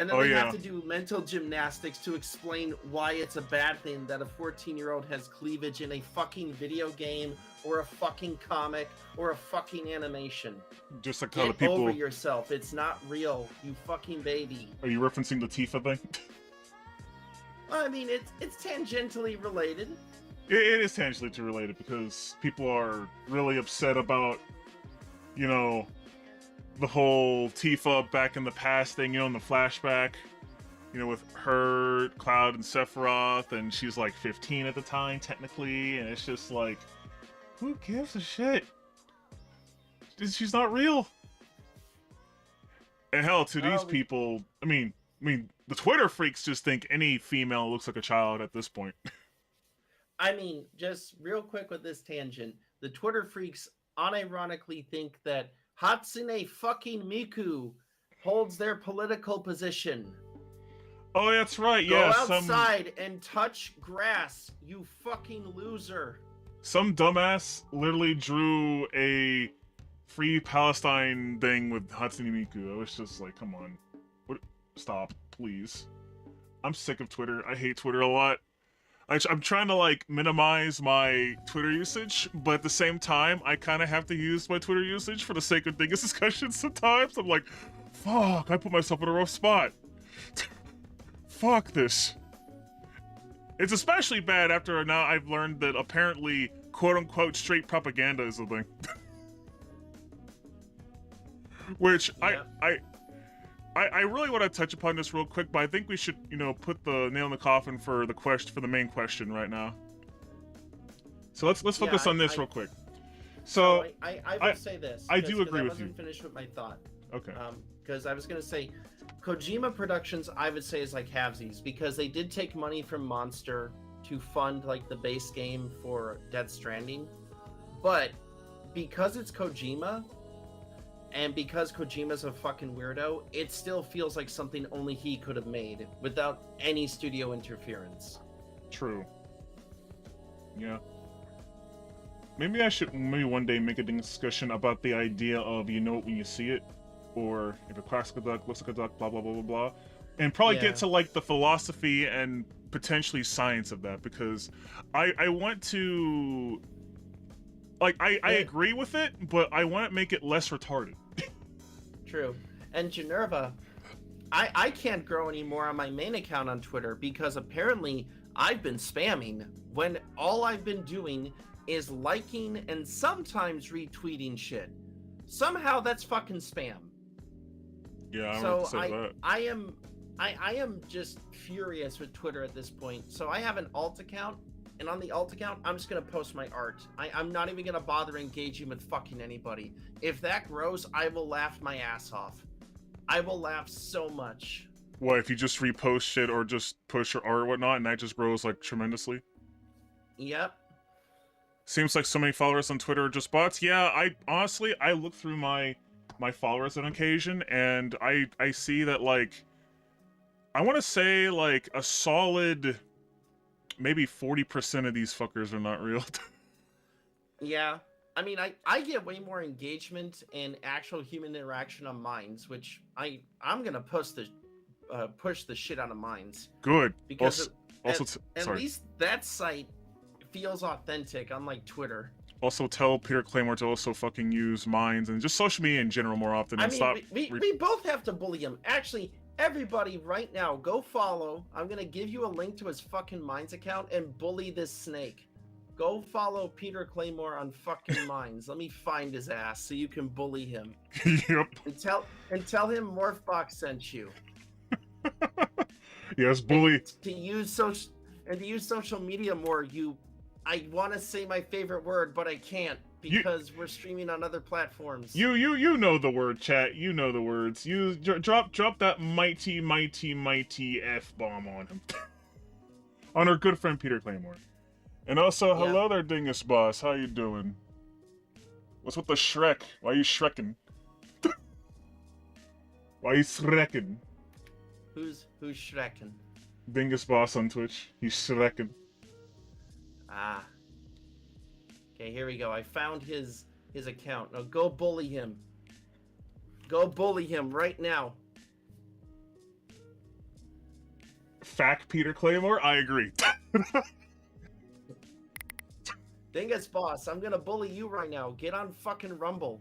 And then they have to do mental gymnastics to explain why it's a bad thing that a 14-year-old has cleavage in a fucking video game or a fucking comic or a fucking animation. Just like how the Get people... over yourself. It's not real, you fucking baby. Are you referencing the Tifa thing? I mean, it's tangentially related. It is tangentially related because people are really upset about, you know, the whole Tifa back in the past thing, you know, in the flashback, you know, with her, Cloud, and Sephiroth, and she's like 15 at the time, technically, and it's just like, who gives a shit? She's not real. And hell, to these people, I mean, the Twitter freaks just think any female looks like a child at this point. I mean, just real quick with this tangent, the Twitter freaks unironically think that Hatsune fucking Miku holds their political position. Oh, that's right. Go Yeah, outside and touch grass, you fucking loser. Some dumbass literally drew a Free Palestine thing with Hatsune Miku. I was just like, come on. Stop, please. I'm sick of Twitter. I hate Twitter a lot. I'm trying to, like, minimize my Twitter usage, but at the same time, I kind of have to use my Twitter usage for the sake of Dingus discussions sometimes. I'm like, fuck, I put myself in a rough spot. Fuck this. It's especially bad after now I've learned that apparently, quote-unquote, straight propaganda is a thing. Which, yeah. I really want to touch upon this real quick, but I think we should, you know, put the nail in the coffin for the main question right now. So let's focus on this real quick. So I will say this. I do agree with you. I wasn't finished with my thought. Okay. Because I was going to say, Kojima Productions, I would say, is like halvesies, because they did take money from Monster to fund like the base game for Death Stranding, but because it's Kojima, And because Kojima's a fucking weirdo, it still feels like something only he could have made without any studio interference. True. Yeah. Maybe one day make a discussion about the idea of you know it when you see it, or if a classical duck looks like a duck, blah blah blah blah blah, and probably get to like the philosophy and potentially science of that, because I want to, like, I agree with it, but I want to make it less retarded. True. And Generva, I can't grow anymore on my main account on Twitter because apparently I've been spamming when all I've been doing is liking and sometimes retweeting shit. Somehow that's fucking spam. Yeah, I don't say that. I am just furious with Twitter at this point. So I have an alt account, and on the alt account, I'm just gonna post my art. I'm not even gonna bother engaging with fucking anybody. If that grows, I will laugh my ass off. I will laugh so much. What, if you just repost shit or just push your art or whatnot, and that just grows like tremendously? Yep. Seems like so many followers on Twitter are just bots. Yeah, I look through my followers on occasion, and I see that, like, I want to say like a solid maybe 40% of these fuckers are not real. Yeah. I mean, I get way more engagement and actual human interaction on Minds, which I'm gonna push the shit out of Minds. Good. Because at least that site feels authentic, unlike Twitter. Also, tell Peter Claymore to also fucking use Minds and just social media in general more often. And we both have to bully him. Actually, everybody right now, go follow. I'm gonna give you a link to his fucking Minds account and bully this snake. Go follow Peter Claymore on fucking Minds. Let me find his ass so you can bully him. Yep. And tell him MorphBox sent you. Yes, bully. And to use social media more, I want to say my favorite word, but I can't because we're streaming on other platforms. You know the word, chat. You know the words. You drop that mighty F-bomb on him. On our good friend Peter Claymore. And also, hello there, Dingus Boss. How you doing? What's with the Shrek? Why are you Shreking? Why are you Shreking? Who's Shreking? Dingus Boss on Twitch. He's Shreking. Ah. Okay, here we go. I found his account. Now go bully him. Go bully him right now. Fact, Peter Claymore? I agree. Dingus Boss, I'm gonna bully you right now. Get on fucking Rumble.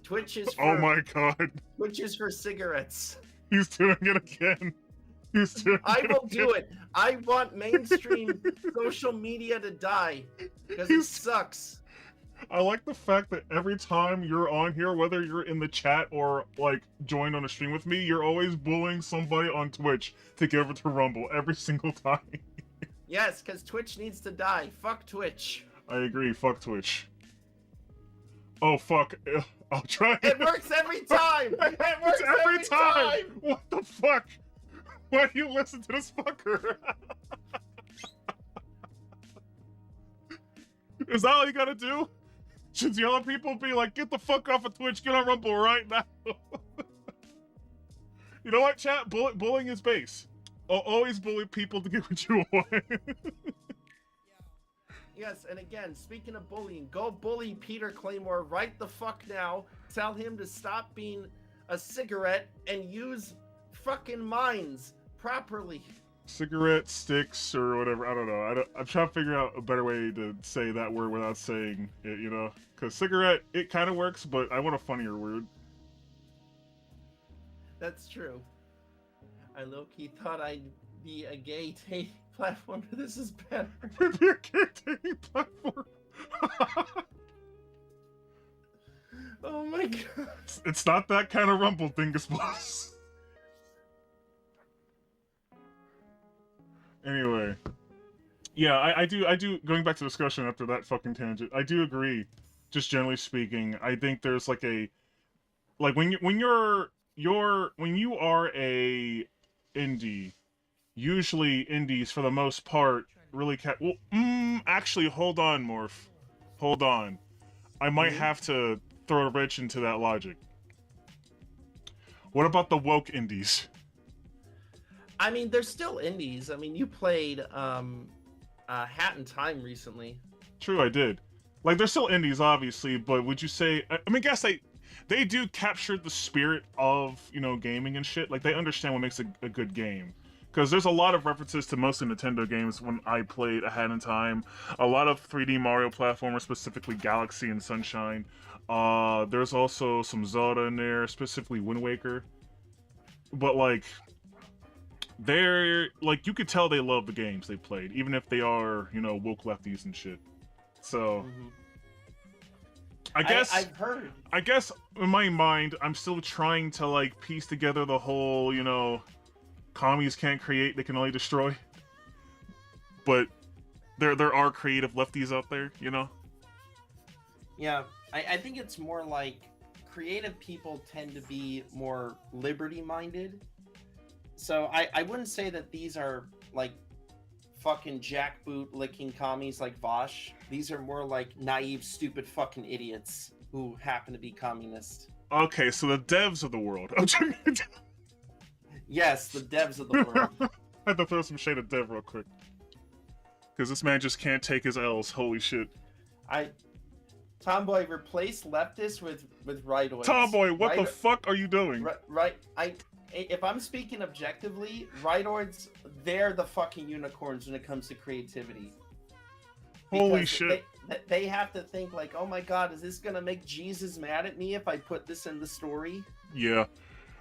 Twitch is for... Oh my god. Twitch is for cigarettes. He's doing it again. I will do it. I want mainstream social media to die because it sucks. I like the fact that every time you're on here, whether you're in the chat or like joined on a stream with me, you're always bullying somebody on Twitch to get over to Rumble every single time. Yes, because Twitch needs to die. Fuck Twitch. I agree. Fuck Twitch. Oh fuck. I'll try. It works every time. It works every time. What the fuck? Why do you listen to this fucker? Is that all you gotta do? Should yell at people be like, get the fuck off of Twitch, get on Rumble right now? You know what, chat? Bullying is base. Always bully people to get what you want. Yes, and again, speaking of bullying, go bully Peter Claymore right the fuck now. Tell him to stop being a cigarette and use fucking Minds properly. Cigarette, sticks, or whatever. I don't know. I'm trying to figure out a better way to say that word without saying it, you know? Because cigarette, it kind of works, but I want a funnier word. That's true. I low-key thought I'd be a gay dating platform, but this is better. Be a gay dating platform. Oh my god. It's not that kind of Rumble, Dingus Boss. Anyway. Yeah, I do, going back to discussion after that fucking tangent, I do agree, just generally speaking. I think there's like a, like when you are a indie, usually indies for the most part really actually hold on, Morph. Hold on. I might have to throw a wrench into that logic. What about the woke indies? I mean, they're still indies. I mean, you played Hat in Time recently. True, I did. Like, they're still indies, obviously, but would you say... I mean, I guess they do capture the spirit of, you know, gaming and shit. Like, they understand what makes a good game. Because there's a lot of references to mostly Nintendo games when I played A Hat in Time. A lot of 3D Mario platformers, specifically Galaxy and Sunshine. There's also some Zelda in there, specifically Wind Waker. But, like... they're... like, you could tell they love the games they played, even if they are, you know, woke lefties and shit. So... I guess I've heard. I guess in my mind, I'm still trying to like piece together the whole, you know, commies can't create, they can only destroy. But there are creative lefties out there, you know? Yeah, I think it's more like creative people tend to be more liberty-minded. So I wouldn't say that these are like fucking jackboot licking commies like Vosh. These are more like naive, stupid fucking idiots who happen to be communist. Okay, so the devs of the world. Yes, the devs of the world. I had to throw some shade at Dev real quick. Because this man just can't take his L's. Holy shit. Tomboy, replace leftists with rightoids. Tomboy, what the fuck are you doing? If I'm speaking objectively, rightoids, they're the fucking unicorns when it comes to creativity. Holy shit. They have to think like, oh my god, is this gonna make Jesus mad at me if I put this in the story? Yeah.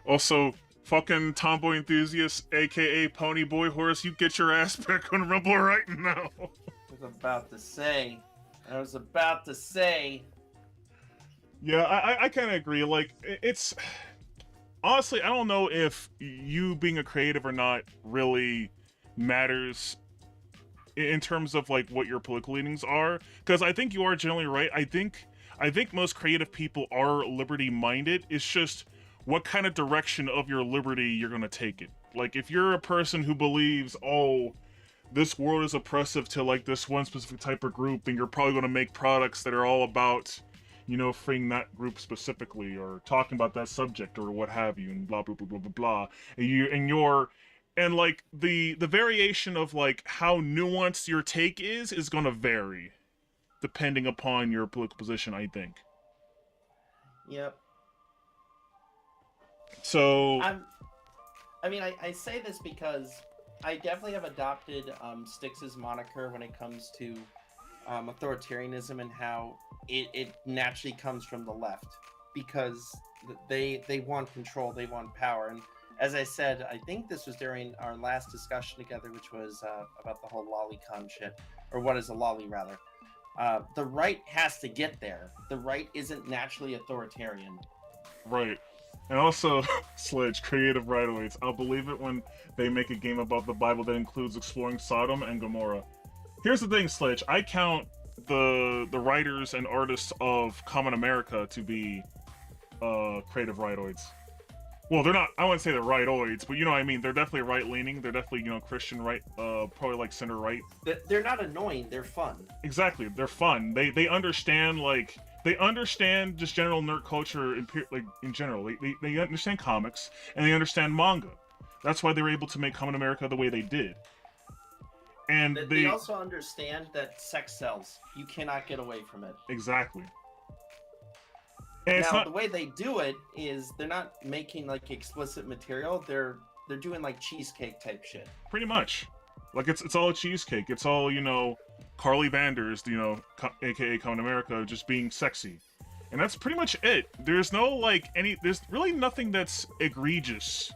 Also, fucking tomboy enthusiast, aka Pony Boy Horse, you get your ass back on Rumble right now. I was about to say. Yeah, I kind of agree. Like, it's... honestly, I don't know if you being a creative or not really matters in terms of like what your political leanings are, because I think you are generally right. I think most creative people are liberty-minded. It's just what kind of direction of your liberty you're gonna take it. Like, if you're a person who believes, oh, this world is oppressive to like this one specific type of group, then you're probably gonna make products that are all about, you know, freeing that group specifically, or talking about that subject, or what have you, and blah blah blah blah blah blah. And like the variation of like how nuanced your take is gonna vary, depending upon your political position, I think. Yep. So I say this because I definitely have adopted Styx's moniker when it comes to authoritarianism and how it naturally comes from the left, because they want control, they want power. And as I said, I think this was during our last discussion together, which was about the whole lolicon shit, or what is a lolly rather. The right has to get there. The right isn't naturally authoritarian. Right. And also, Sledge, creative rightoids. I'll believe it when they make a game about the Bible that includes exploring Sodom and Gomorrah. Here's the thing, Sledge. I count the writers and artists of Common America to be creative rightoids. Well, they're not, I wouldn't say they're rightoids, but you know what I mean. They're definitely right-leaning. They're definitely, you know, Christian right, probably like center-right. They're not annoying. They're fun. Exactly. They're fun. They understand, like, they understand just general nerd culture in general. They understand comics, and they understand manga. That's why they were able to make Common America the way they did. And they also understand that sex sells. You cannot get away from it. Exactly. And now, the way they do it is they're not making like explicit material. They're doing like cheesecake type shit. Pretty much. Like it's all a cheesecake. It's all, you know, Carly Vanders, you know, aka Common America, just being sexy. And that's pretty much it. There's no like there's really nothing that's egregious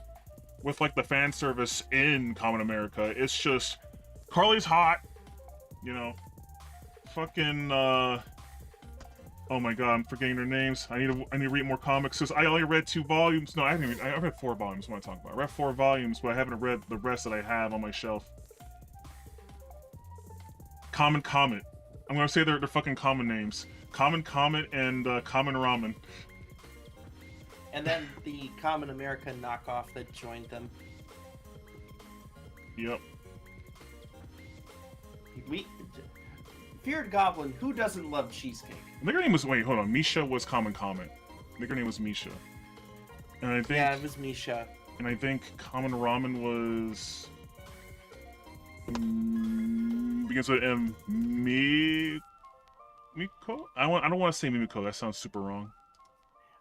with like the fan service in Common America. It's just Carly's hot, you know. Fucking oh my god, I'm forgetting their names. I need to read more comics because I only read 2 volumes. No, I read 4 volumes. What am I talking about? I read 4 volumes, but I haven't read the rest that I have on my shelf. Common Comet. I'm gonna say they're fucking common names. Common Comet and Common Ramen. And then the Common America knockoff that joined them. Yep. Feared Goblin, who doesn't love cheesecake? I think her name was, wait, hold on. Misha was Common Comment. I think her name was Misha. And I think, Yeah, it was Misha. And I think Common Ramen was... begins with M. Miko? I don't want to say Mimiko. That sounds super wrong.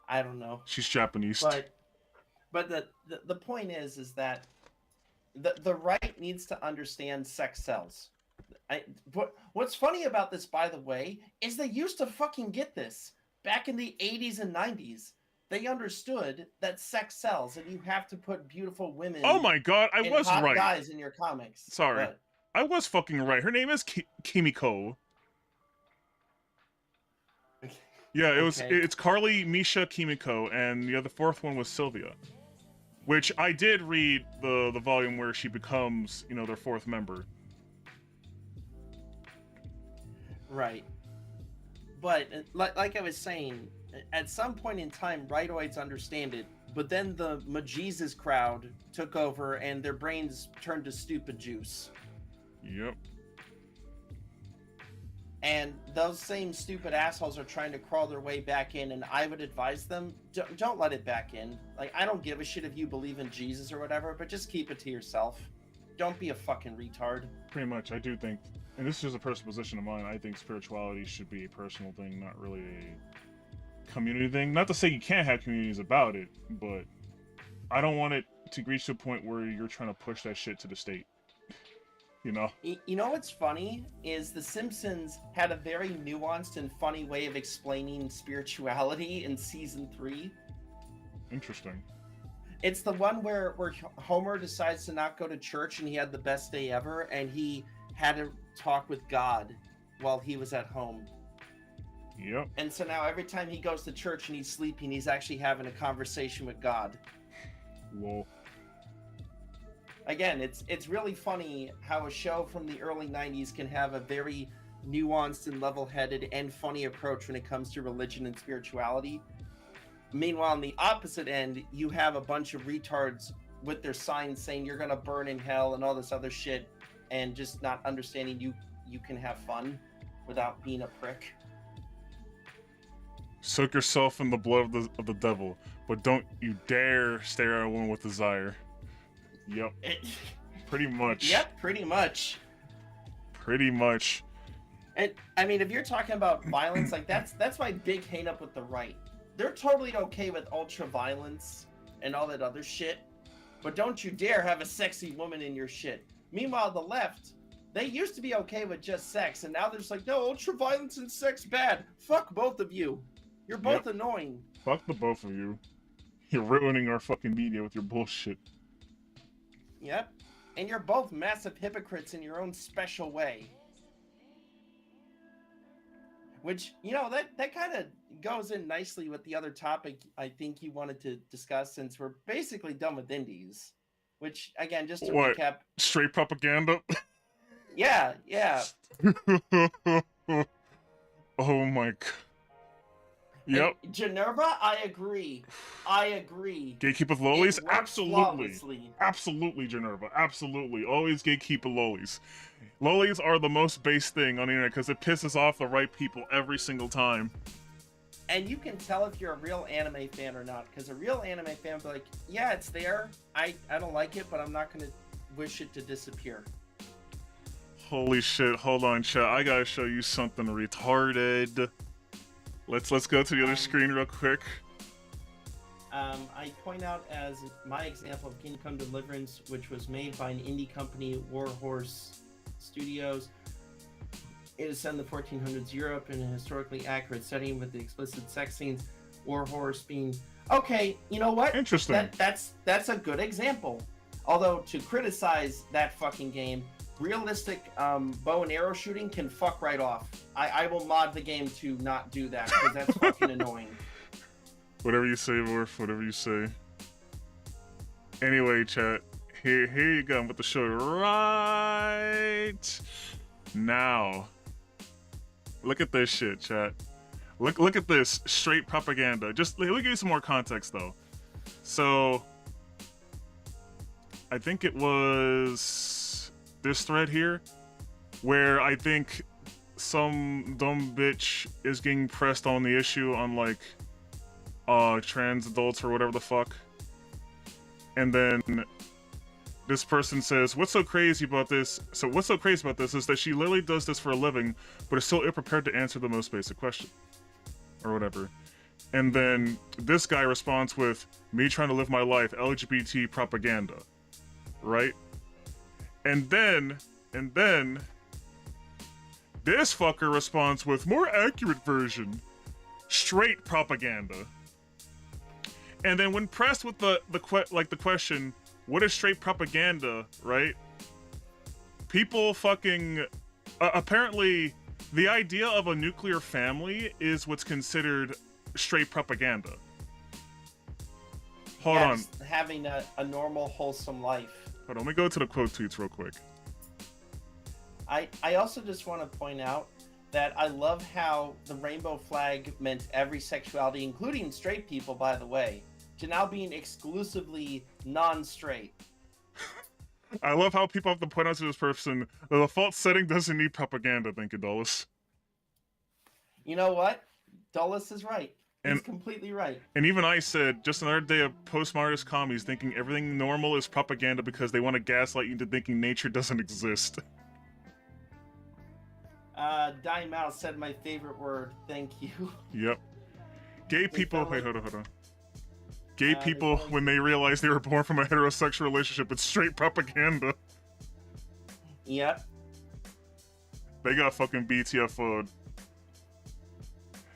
I don't know. She's Japanese. But the point is that the right needs to understand sex sells. What's funny about this, by the way, is they used to fucking get this back in the 80s and 90s. They understood that sex sells, and you have to put beautiful women. Oh my god, I was hot right. Guys in your comics. Sorry, but I was fucking right. Her name is Kimiko. Yeah, it's Carly, Misha, Kimiko, and the other fourth one was Sylvia. Which I did read the volume where she becomes, their fourth member. Right. But like I was saying, at some point in time, rightoids understand it, but then the Majesus crowd took over and their brains turned to stupid juice. Yep. And those same stupid assholes are trying to crawl their way back in, and I would advise them, don't let it back in. Like, I don't give a shit if you believe in Jesus or whatever, but just keep it to yourself. Don't be a fucking retard. Pretty much, I do think, and this is just a personal position of mine, I think spirituality should be a personal thing, not really a community thing. Not to say you can't have communities about it, but I don't want it to reach to a point where you're trying to push that shit to the state. You know what's funny is The Simpsons had a very nuanced and funny way of explaining spirituality in season 3. Interesting. It's the one where Homer decides to not go to church and he had the best day ever, and he had to talk with God while he was at home. Yep. And so now every time he goes to church and he's sleeping, he's actually having a conversation with God. Whoa. Again, it's really funny how a show from the early 90s can have a very nuanced and level-headed and funny approach when it comes to religion and spirituality. Meanwhile, on the opposite end, you have a bunch of retards with their signs saying you're gonna burn in hell and all this other shit, and just not understanding you can have fun without being a prick. Soak yourself in the blood of the devil, but don't you dare stare at a woman with desire. Yep. Pretty much. Yep, pretty much. Pretty much. And I mean, if you're talking about violence, like that's my big hang up with the right. They're totally okay with ultra violence and all that other shit, but don't you dare have a sexy woman in your shit. Meanwhile, the left, they used to be okay with just sex, and now they're just like, no, ultra violence and sex bad. Fuck both of you. You're both annoying. Fuck the both of you. You're ruining our fucking media with your bullshit. Yep. And you're both massive hypocrites in your own special way. Which, that kind of goes in nicely with the other topic I think you wanted to discuss, since we're basically done with indies. Which, again, just to recap... Straight propaganda? Yeah. Oh my god. Yep. And Generva, I agree. Gatekeep with lollies? Absolutely. Flawlessly. Absolutely, Generva. Absolutely. Always gatekeep with lollies. Lollies are the most base thing on the internet because it pisses off the right people every single time. And you can tell if you're a real anime fan or not, because a real anime fan will be like, yeah, it's there. I don't like it, but I'm not going to wish it to disappear. Holy shit. Hold on, chat. I gotta show you something retarded. Let's go to the other screen real quick. I point out as my example of Kingdom Come Deliverance, which was made by an indie company, Warhorse Studios. It is set in the 1400s Europe in a historically accurate setting with the explicit sex scenes. Warhorse being okay. You know what? Interesting. That's a good example. Although to criticize that fucking game, realistic bow and arrow shooting can fuck right off. I will mod the game to not do that because that's fucking annoying. Whatever you say, Morph. Whatever you say. Anyway, chat. Here you go. I'm about to show you right now. Look at this shit, chat. Look at this straight propaganda. Just let me give you some more context though. So, I think it was this thread here, where I think some dumb bitch is getting pressed on the issue on like trans adults or whatever the fuck. And then this person says, what's so crazy about this? So what's so crazy about this is that she literally does this for a living, but is still ill-prepared to answer the most basic question. Or whatever. And then this guy responds with, me trying to live my life, LGBT propaganda. Right? And then, this fucker responds with, more accurate version, straight propaganda. And then when pressed with the question, what is straight propaganda, right? People fucking... apparently, the idea of a nuclear family is what's considered straight propaganda. Hold on. Having a normal, wholesome life. Hold on, let me go to the quote tweets real quick. I also just want to point out that I love how the rainbow flag meant every sexuality, including straight people, by the way, to now being exclusively non-straight. I love how people have to point out to this person, the default setting doesn't need propaganda, thank you, Dulles. You know what? Dulles is right. He's completely right. And even I said, just another day of postmodernist commies thinking everything normal is propaganda because they want to gaslight you into thinking nature doesn't exist. Die Mouse said my favorite word, thank you. Yep. Gay people... Wait, hold on. Gay people, when they realize they were born from a heterosexual relationship, it's straight propaganda. Yep. They got fucking BTFO'd.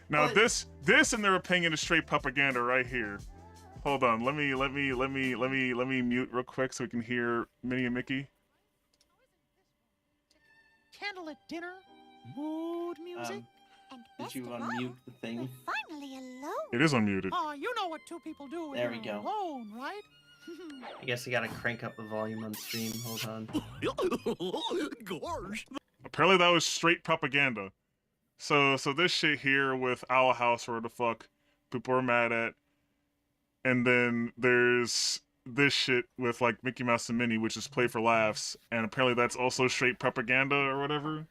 Now this in their opinion is straight propaganda right here. Hold on, let me mute real quick so we can hear Minnie and Mickey. Candlelit dinner, mood music, and did you unmute the thing? Finally alone. It is unmuted. Oh, you know what two people do when there we they're go. alone, right? I guess I gotta crank up the volume on stream. Hold on. Gosh. Apparently that was straight propaganda. So this shit here with Owl House or whatever the fuck people are mad at. And then there's this shit with like Mickey Mouse and Minnie, which is play for laughs. And apparently that's also straight propaganda or whatever.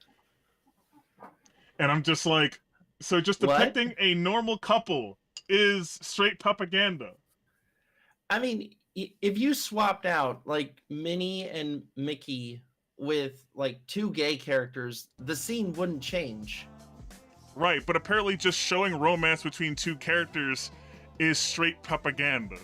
And I'm just like, so just depicting a normal couple is straight propaganda. I mean, if you swapped out like Minnie and Mickey with like two gay characters, the scene wouldn't change. Right, but apparently just showing romance between two characters is straight propaganda.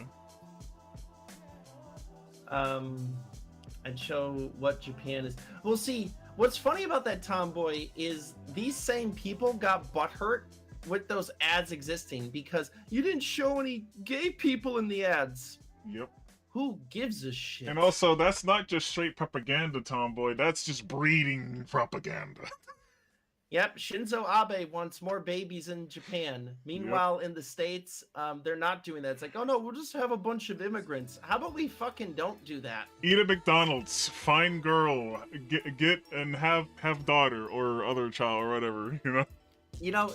I'd show what Japan is. Well, see, what's funny about that Tomboy is these same people got butthurt with those ads existing because you didn't show any gay people in the ads. Yep. Who gives a shit? And also, that's not just straight propaganda, Tomboy. That's just breeding propaganda. Yep, Shinzo Abe wants more babies in Japan. Meanwhile, in the States, they're not doing that. It's like, oh no, we'll just have a bunch of immigrants. How about we fucking don't do that? Eat at McDonald's, find girl, get and have daughter or other child or whatever, you know? You know,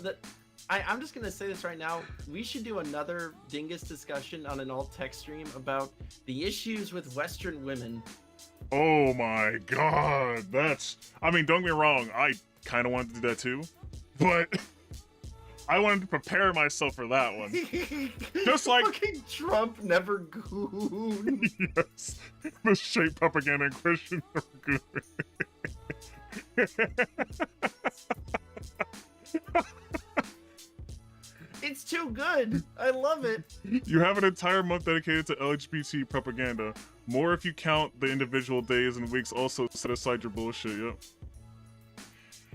I'm just gonna say this right now. We should do another Dingus discussion on an alt-text stream about the issues with Western women. Oh my god, I mean, don't get me wrong, I kind of wanted to do that too, but I wanted to prepare myself for that one. Just like fucking Trump never goon. Yes, the straight propaganda and Christian never goon. It's too good. I love it. You have an entire month dedicated to LGBT propaganda. More if you count the individual days and weeks. Also, set aside your bullshit. Yep.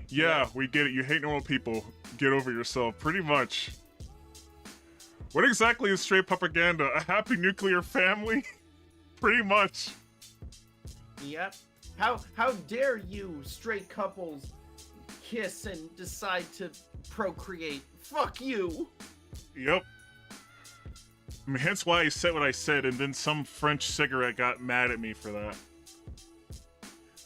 Yeah, we get it. You hate normal people. Get over yourself. Pretty much. What exactly is straight propaganda? A happy nuclear family? Pretty much. Yep. How dare you, straight couples, kiss and decide to procreate? Fuck you. Yep. I mean, hence why I said what I said, and then some French cigarette got mad at me for that.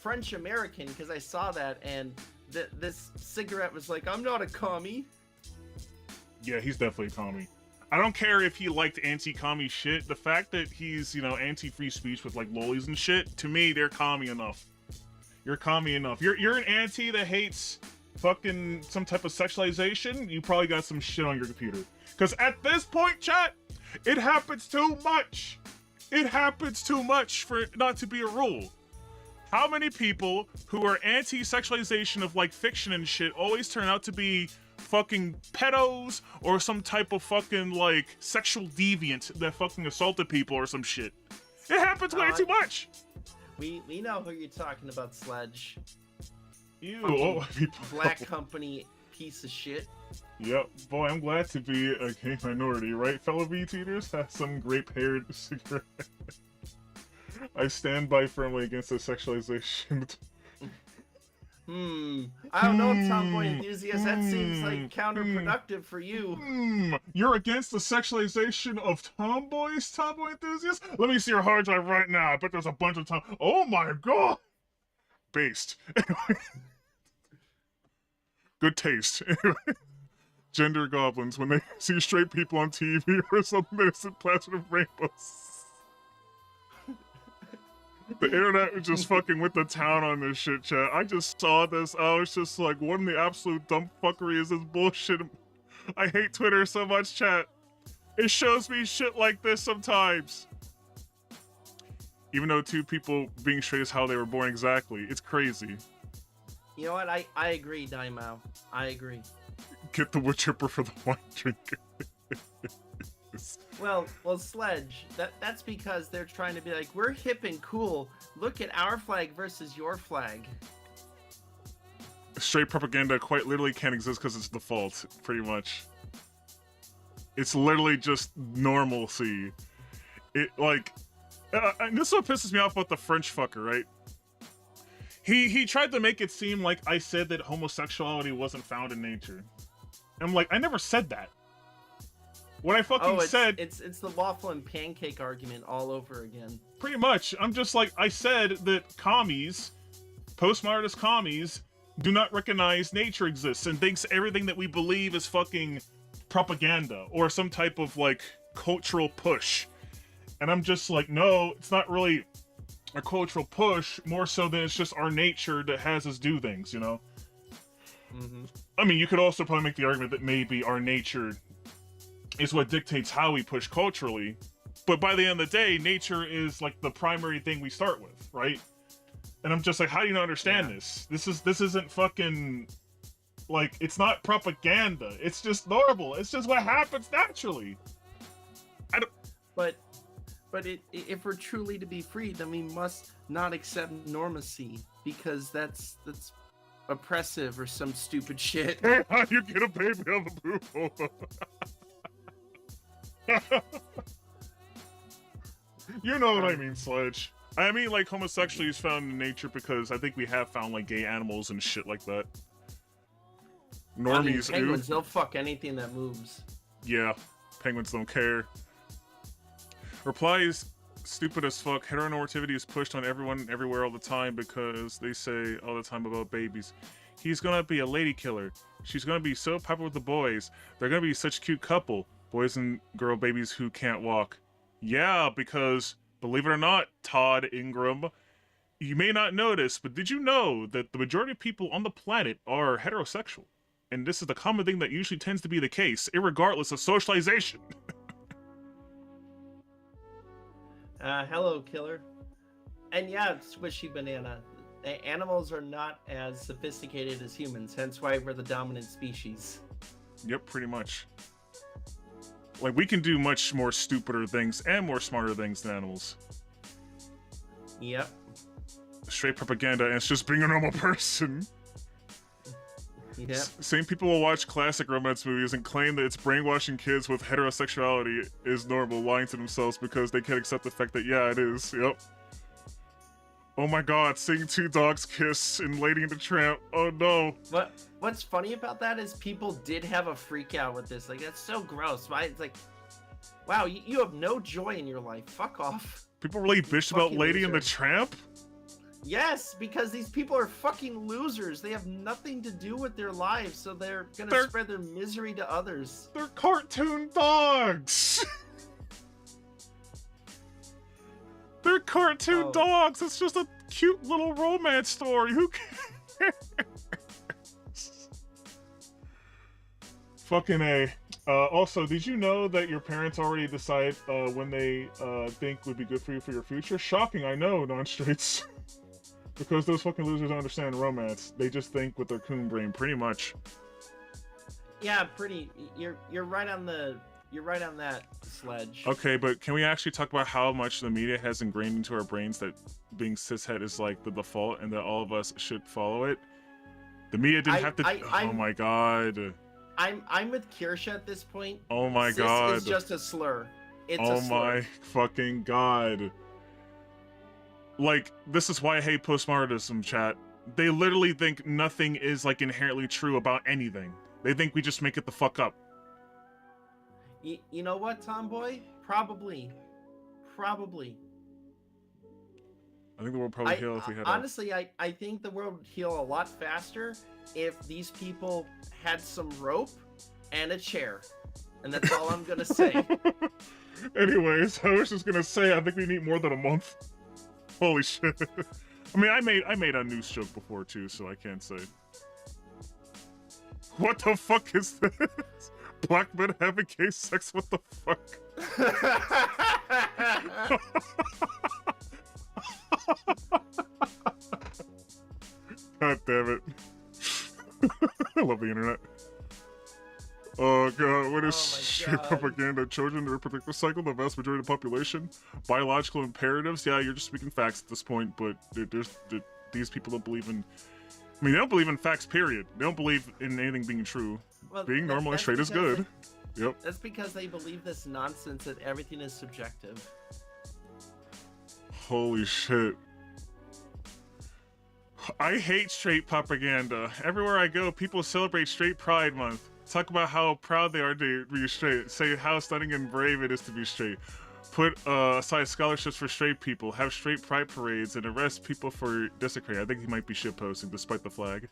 French American, because I saw that, and this cigarette was like, I'm not a commie. Yeah, he's definitely a commie. I don't care if he liked anti-commie shit. The fact that he's, you know, anti-free speech with like lollies and shit, to me, they're commie enough. You're commie enough. You're an anti that hates fucking some type of sexualization, you probably got some shit on your computer. Because at this point, chat, it happens too much. It happens too much for it not to be a rule. How many people who are anti-sexualization of like fiction and shit always turn out to be fucking pedos or some type of fucking like sexual deviant that fucking assaulted people or some shit? It happens way too much. We know who you're talking about, Sledge. You Black company piece of shit. Yep, boy, I'm glad to be a gay minority, right, fellow VTers? Have some grape-haired cigarette. I stand by firmly against the sexualization. I don't know, tomboy enthusiast. That seems like counterproductive for you. You're against the sexualization of tomboys, tomboy enthusiasts? Let me see your hard drive right now. I bet there's a bunch of Oh my god! Based. Good taste. Gender goblins when they see straight people on TV or something that isn't plastered with rainbows. The internet is just fucking with the town on this shit, chat. I just saw this. I was just like, what in the absolute dumb fuckery is this bullshit? I hate Twitter so much, chat. It shows me shit like this sometimes. Even though two people being straight is how they were born exactly. It's crazy. You know what? I agree, Daimao. I agree. Get the wood chipper for the wine drinker. Well, Sledge, that's because they're trying to be like, we're hip and cool. Look at our flag versus your flag. Straight propaganda quite literally can't exist because it's default, pretty much. It's literally just normalcy. It, like... and this is what pisses me off about the French fucker, right? He tried to make it seem like I said that homosexuality wasn't found in nature. I'm like, I never said that. What I fucking said... It's the waffle and pancake argument all over again. Pretty much. I'm just like, I said that commies, postmodernist commies, do not recognize nature exists and thinks everything that we believe is fucking propaganda or some type of, like, cultural push. And I'm just like, no, it's not really a cultural push, more so than it's just our nature that has us do things, you know? Mm-hmm. I mean, you could also probably make the argument that maybe our nature is what dictates how we push culturally, but by the end of the day, nature is like the primary thing we start with, right? And I'm just like, how do you not understand this? This isn't fucking, like, it's not propaganda. It's just normal. It's just what happens naturally. But if we're truly to be free, then we must not accept normacy, because that's oppressive or some stupid shit. Hey, how you get a baby on the poop hole? You know what I mean, Sledge. I mean, like, homosexuality is found in nature because I think we have found, like, gay animals and shit like that. Normies, penguins, they'll fuck anything that moves. Yeah, penguins don't care. Replies, stupid as fuck. Heteronormativity is pushed on everyone everywhere all the time because they say all the time about babies. He's gonna be a lady killer. She's gonna be so popular with the boys. They're gonna be such a cute couple. Boys and girl babies who can't walk. Yeah, because, believe it or not, Todd Ingram, you may not notice, but did you know that the majority of people on the planet are heterosexual? And this is the common thing that usually tends to be the case, irregardless of socialization. Hello, killer. And yeah, squishy banana. Animals are not as sophisticated as humans, hence why we're the dominant species. Yep, pretty much. Like, we can do much more stupider things and more smarter things than animals. Yep. Straight propaganda, and it's just being a normal person. Yep. Same people will watch classic romance movies and claim that it's brainwashing kids with heterosexuality is normal, lying to themselves because they can't accept the fact that, yeah, it is. Yep. Oh my god, seeing two dogs kiss in Lady and the Tramp. Oh no. What's funny about that is people did have a freak out with this. Like, that's so gross, right? It's like, wow, you have no joy in your life. Fuck off. People really bitched about Lady and the Tramp? Yes, because these people are fucking losers. They have nothing to do with their lives, so they're gonna spread their misery to others. They're cartoon dogs! They're cartoon dogs! It's just a cute little romance story. Who cares? Fucking A. Also, did you know that your parents already decide when they think would be good for you for your future? Shocking, I know, non-straights. Because those fucking losers don't understand romance. They just think with their coon brain, pretty much. Yeah, pretty. You're right on that sledge. Okay, but can we actually talk about how much the media has ingrained into our brains that being cishet is like the default and that all of us should follow it? The media didn't have to. Oh my god. I'm with Kirsha at this point. Oh my god. Cis is just a slur. It's oh a slur. My fucking god. Like, this is why I hate postmodernism, chat. They literally think nothing is, like, inherently true about anything. They think we just make it the fuck up. You know what, Tomboy? Probably. I think the world probably heal if we had honestly, I think the world would heal a lot faster if these people had some rope and a chair. And that's all I'm gonna say. Anyways, I was just gonna say, I think we need more than a month. Holy shit. I mean, I made a news joke before too, so I can't say. What the fuck is this? Black men having gay sex? What the fuck? God damn it. I love the internet. Oh god, what is straight propaganda? Children, the reproductive cycle, the vast majority of the population, biological imperatives. Yeah, you're just speaking facts at this point, but these people don't believe in. I mean, they don't believe in facts, period. They don't believe in anything being true. Well, being normal and straight is good. Yep. That's because they believe this nonsense that everything is subjective. Holy shit. I hate straight propaganda. Everywhere I go, people celebrate Straight Pride Month. Talk about how proud they are to be straight. Say how stunning and brave it is to be straight. Put aside scholarships for straight people. Have straight pride parades and arrest people for desecrating. I think he might be shitposting despite the flag.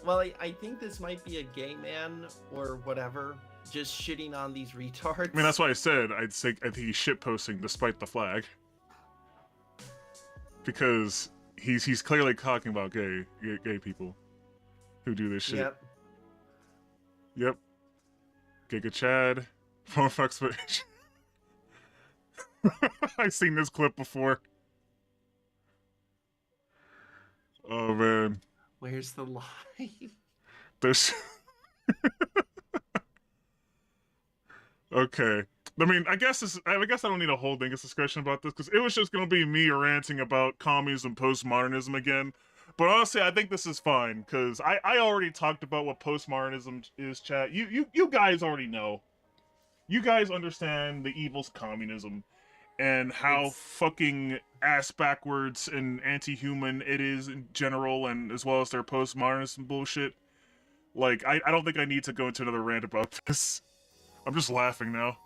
Well, I think this might be a gay man or whatever just shitting on these retards. I mean, that's why I said I think he's shitposting despite the flag. Because he's clearly talking about gay people who do this shit. Yep. Giga Chad. MorphBox page. I've seen this clip before. Oh man. Where's the line? There's Okay. I mean, I guess I don't need a whole Dingus discussion about this because it was just gonna be me ranting about commies and postmodernism again. But honestly, I think this is fine because I already talked about what postmodernism is, chat. You guys already know. You guys understand the evils of communism and how fucking ass backwards and anti-human it is in general, and as well as their postmodernism bullshit. Like, I don't think I need to go into another rant about this. I'm just laughing now.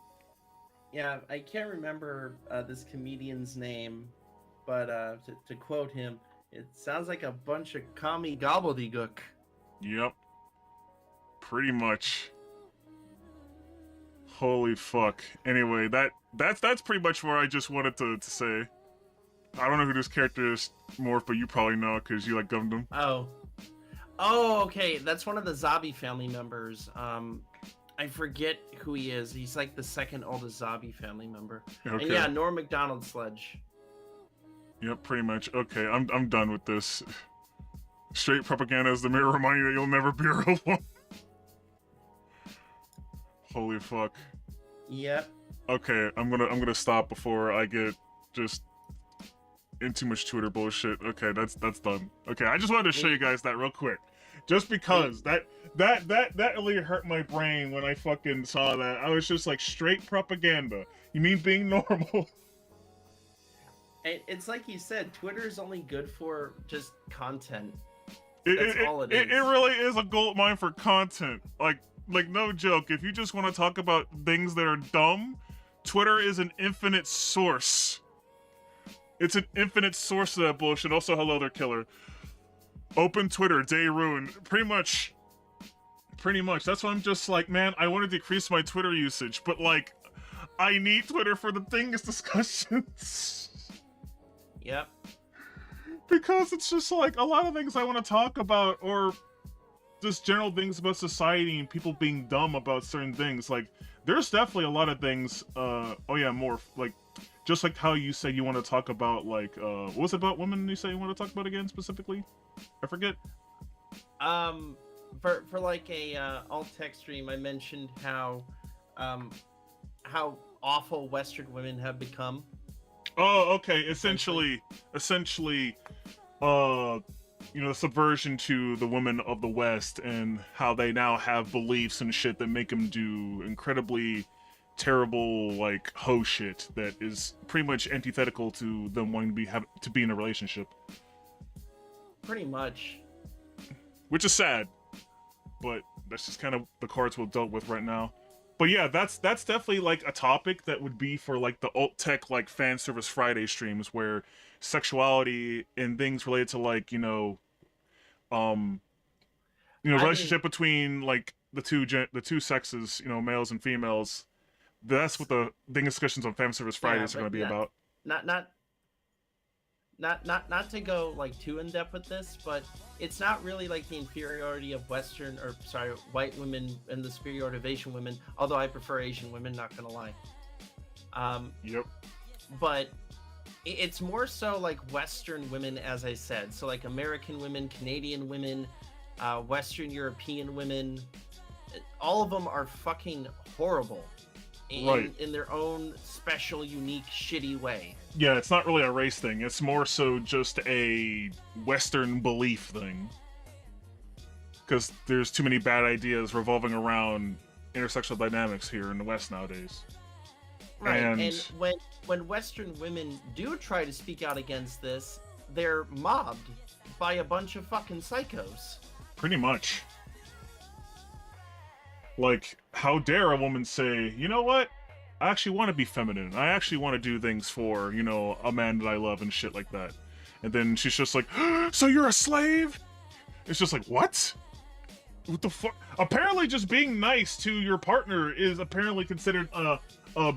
Yeah, I can't remember this comedian's name, but to quote him, it sounds like a bunch of commie gobbledygook. Yep. Pretty much. Holy fuck. Anyway, that's pretty much where I just wanted to say. I don't know who this character is, Morph, but you probably know because you like Gundam. Oh, okay. That's one of the Zabi family members. I forget who he is. He's like the second oldest Zabi family member. Okay. And yeah, Norm Macdonald Sledge. Yep, pretty much. Okay, I'm done with this. Straight propaganda is the mirror reminding you that you'll never be a real one. Holy fuck. Yep. Okay, I'm gonna stop before I get just in too much Twitter bullshit. Okay, that's done. Okay, I just wanted to show you guys that real quick. Just because that really hurt my brain when I fucking saw that. I was just like, straight propaganda. You mean being normal? It's like you said, Twitter is only good for just content. That's all it is. It really is a gold mine for content. Like no joke. If you just want to talk about things that are dumb, Twitter is an infinite source. It's an infinite source of that bullshit. Also, hello there, killer. Open Twitter, day ruined. Pretty much. That's why I'm just like, man, I want to decrease my Twitter usage, but like, I need Twitter for the Dingus discussions. Yep. Because it's just like a lot of things I want to talk about, or just general things about society and people being dumb about certain things. Like, there's definitely a lot of things. Oh yeah, more like, just like how you say you want to talk about like, what was it about women? You say you want to talk about again specifically? I forget. For like a alt tech stream, I mentioned how awful Western women have become. Oh, okay. Essentially, subversion to the women of the West and how they now have beliefs and shit that make them do incredibly terrible, like, hoe shit that is pretty much antithetical to them wanting to be in a relationship. Pretty much. Which is sad, but that's just kind of the cards we're dealt with right now. But yeah, that's definitely like a topic that would be for like the alt tech like fan service Friday streams where sexuality and things related to like relationship between like the two sexes, males and females. That's what the Dingus Discussions on fan service Fridays are going to be about. Not to go like too in depth with this, but it's not really like the inferiority of white women and the superiority of Asian women. Although I prefer Asian women, not gonna lie. Yep. But it's more so like Western women, as I said. So like American women, Canadian women, Western European women. All of them are fucking horrible. In their own special, unique, shitty way. Yeah, it's not really a race thing. It's more so just a Western belief thing. Because there's too many bad ideas revolving around intersexual dynamics here in the West nowadays. Right, and when Western women do try to speak out against this, they're mobbed by a bunch of fucking psychos. Pretty much. Like, how dare a woman say, you know what? I actually want to be feminine. I actually want to do things for, a man that I love and shit like that. And then she's just like, so you're a slave? It's just like, what? What the fuck? Apparently just being nice to your partner is apparently considered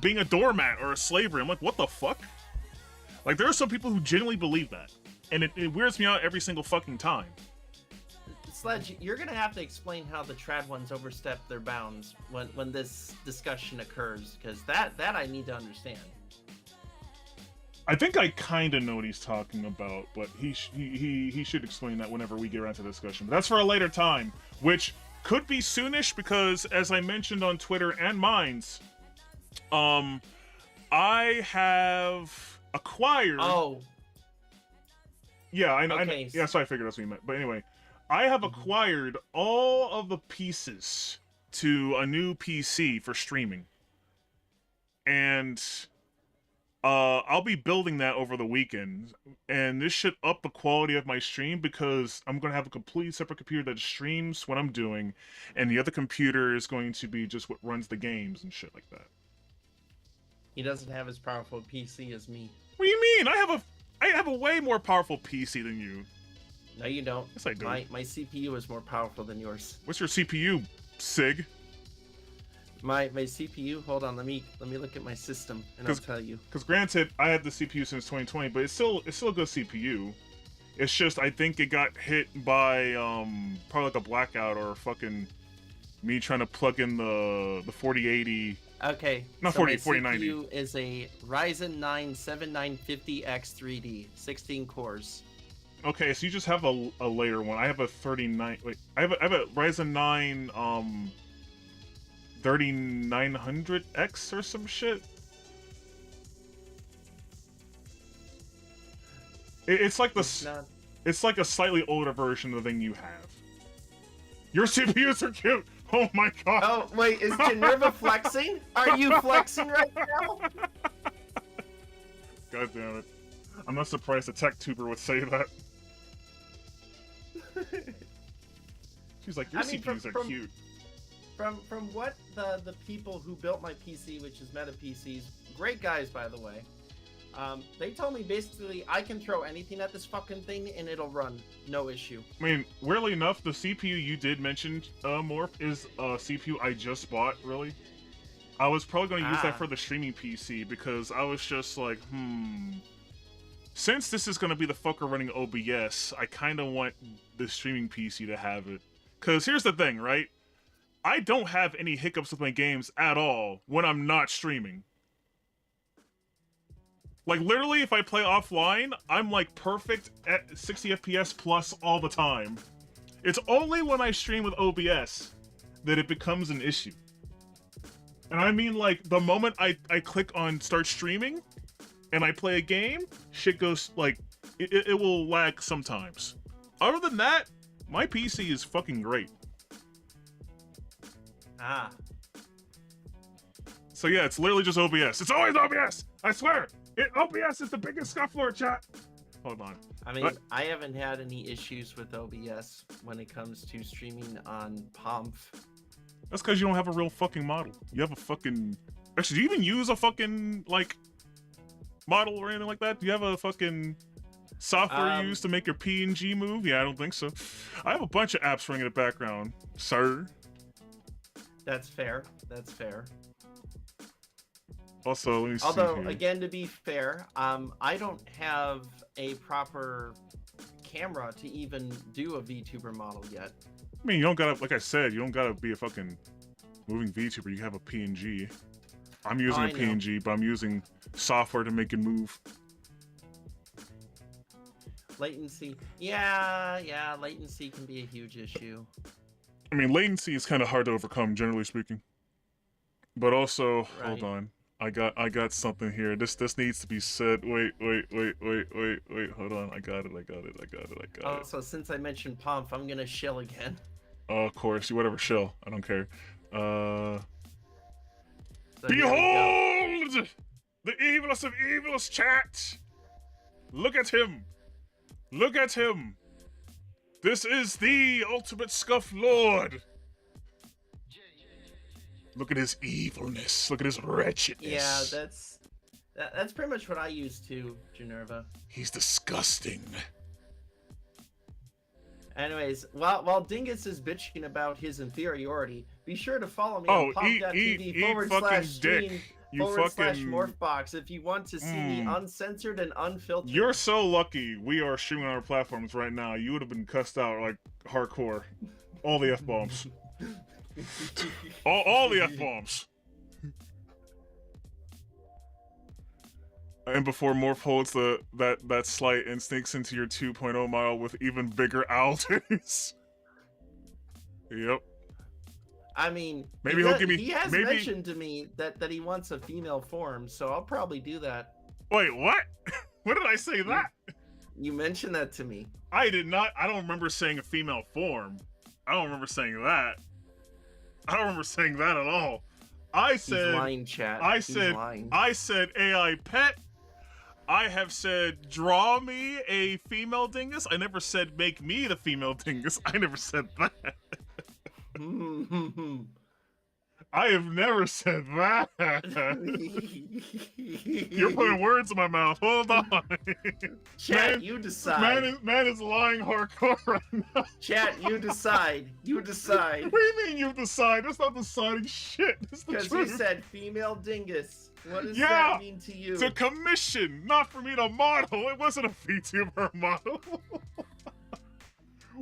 being a doormat or a slavery. I'm like, what the fuck? Like, there are some people who genuinely believe that. And it weirds me out every single fucking time. Sledge, you're gonna have to explain how the trad ones overstep their bounds when this discussion occurs, because that I need to understand. I think I kind of know what he's talking about, but he should explain that whenever we get around to the discussion. But that's for a later time, which could be soonish, because as I mentioned on Twitter and Minds, I have acquired. Oh. Yeah, I know. Okay. Yeah, so I figured that's what you meant. But anyway. I have acquired all of the pieces to a new PC for streaming. And I'll be building that over the weekend. And this should up the quality of my stream because I'm going to have a completely separate computer that streams what I'm doing. And the other computer is going to be just what runs the games and shit like that. He doesn't have as powerful a PC as me. What do you mean? I have a way more powerful PC than you. No, you don't. Yes, I do. My CPU is more powerful than yours. What's your CPU, Sig? My CPU. Hold on, let me look at my system and I'll tell you. Because granted, I had the CPU since 2020, but it's still a good CPU. It's just I think it got hit by probably like a blackout or fucking me trying to plug in the 4080. Okay. Not so 4090. My CPU is a Ryzen 9 7950X 3D, 16 cores. Okay, so you just have a later one. I have a 39. Wait, I have a Ryzen 9 3900X or some shit. It's like it's like a slightly older version of the thing you have. Your CPUs are cute. Oh my god. Oh wait, is Geneva flexing? Are you flexing right now? God damn it! I'm not surprised a tech tuber would say that. She's like, your CPUs are cute. From what the people who built my PC, which is Meta PCs, great guys by the way, they told me basically I can throw anything at this fucking thing and it'll run, no issue. I mean, weirdly enough, the CPU you did mention, Morph, is a CPU I just bought, really. I was probably going to use that for the streaming PC because I was just like, since this is going to be the fucker running OBS, I kind of want the streaming PC to have it. Because here's the thing, right? I don't have any hiccups with my games at all when I'm not streaming. Like, literally, if I play offline, I'm, like, perfect at 60 FPS plus all the time. It's only when I stream with OBS that it becomes an issue. And I mean, like, the moment I click on start streaming and I play a game, shit goes, like, it will lag sometimes. Other than that, my PC is fucking great. Ah. So yeah, it's literally just OBS. It's always OBS! I swear! OBS is the biggest scuffler, chat! Hold on. I mean, What? I haven't had any issues with OBS when it comes to streaming on Pomf. That's because you don't have a real fucking model. You have a fucking... Actually, do you even use a fucking, like, model or anything like that? Do you have a fucking software you use to make your PNG move? Yeah, I don't think so. I have a bunch of apps running in the background, sir. That's fair. That's fair. Also, let me see Although, here. again, to be fair, I don't have a proper camera to even do a VTuber model yet. I mean, you don't gotta, like I said, you don't gotta be a fucking moving VTuber. You have a PNG. I'm using I a know. PNG, but I'm using software to make it move. Latency. Yeah, latency can be a huge issue. I mean, latency is kind of hard to overcome, generally speaking. But also, hold Right. on. I got something here. This needs to be said. Wait. Hold on. I got it. Also, since I mentioned Pomf, I'm gonna shill again. Of course, you whatever, shell. I don't care. So here we go. Behold! The evilest of evils, chat! Look at him! Look at him! This is the ultimate scuff lord! Look at his evilness. Look at his wretchedness. Yeah, that's pretty much what I use too, Generva. He's disgusting. Anyways, while Dingus is bitching about his inferiority, be sure to follow me Oh, on pop.tv /stream You / fucking... MorphBox if you want to see me uncensored and unfiltered. You're so lucky we are streaming on our platforms right now. You would have been cussed out like hardcore. All the F-bombs. all the F-bombs. And before Morph holds that slight and sneaks into your 2.0 mile with even bigger alters. Yep. I mean, Maybe he'll give me- he has maybe- mentioned to me that he wants a female form, so I'll probably do that. Wait, what? When did I say that? You mentioned that to me. I did not. I don't remember saying a female form. I don't remember saying that. I don't remember saying that at all. I said, He's lying, chat. He's He's lying. I said AI pet. I have said draw me a female dingus. I never said make me the female dingus. I never said that. I have never said that. You're putting words in my mouth. Hold on. Chat, Man- you decide. Man is lying hardcore right now. Chat, you decide. You decide. What do you mean you decide? That's not deciding shit. That's the Because you truth. said female dingus. What does Yeah, that mean to you? It's a commission, not for me to model. It wasn't a VTuber model.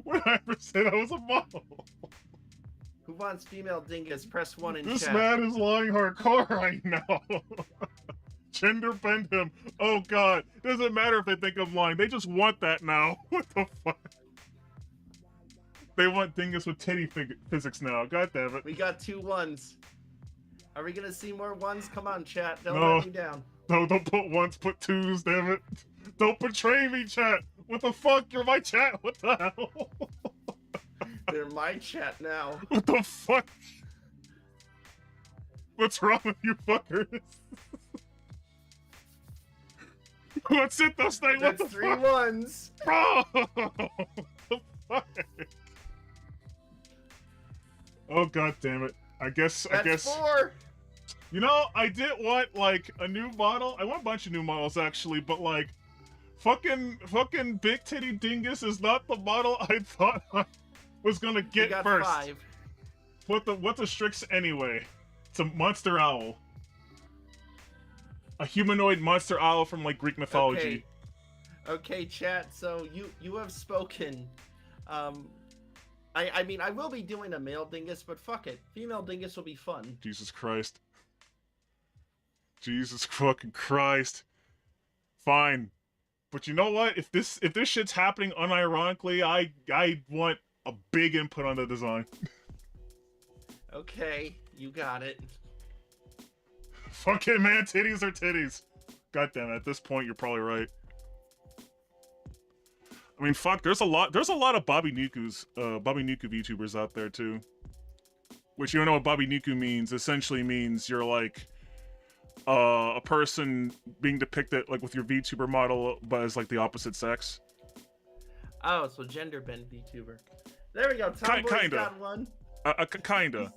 When I ever said I was a model. Who wants female dingus? Press 1 in This chat. man is lying hardcore right now. Gender bend him. Oh god. Doesn't matter if they think I'm lying. They just want that now. What the fuck? They want dingus with titty physics now. God damn it. We got 2 1s. Are we gonna see more 1s? Come on, chat. Don't No. let me down. No, don't put ones, put twos, damn it. Don't betray me, chat. What the fuck? You're my chat. What the hell? They're my chat now. What the fuck? What's wrong with you fuckers? What's it this thing? What That's the 3 fuck? 1s. Bro! The fuck? Oh god damn it. I guess That's 4. You know, I did want like a new model. I want a bunch of new models actually, but like fucking big titty dingus is not the model I thought I was gonna We get got first. 5. What's a Strix anyway? It's a monster owl. A humanoid monster owl from like Greek mythology. Okay, chat. So you have spoken. I mean, I will be doing a male dingus, but fuck it. Female dingus will be fun. Jesus Christ. Jesus fucking Christ. Fine. But you know what? If this shit's happening unironically, I want a big input on the design. Okay, you got it. Fuck it, man. Titties are titties. God damn it. At this point, you're probably right. I mean, fuck. There's a lot of Bobby Nuku's Bobby Nuku VTubers out there too. Which, you don't know what Bobby Nuku means. Essentially means you're like a person being depicted like with your VTuber model, but as like the opposite sex. Oh, so gender bend VTuber. There we go. Tomboy's got one. Kinda.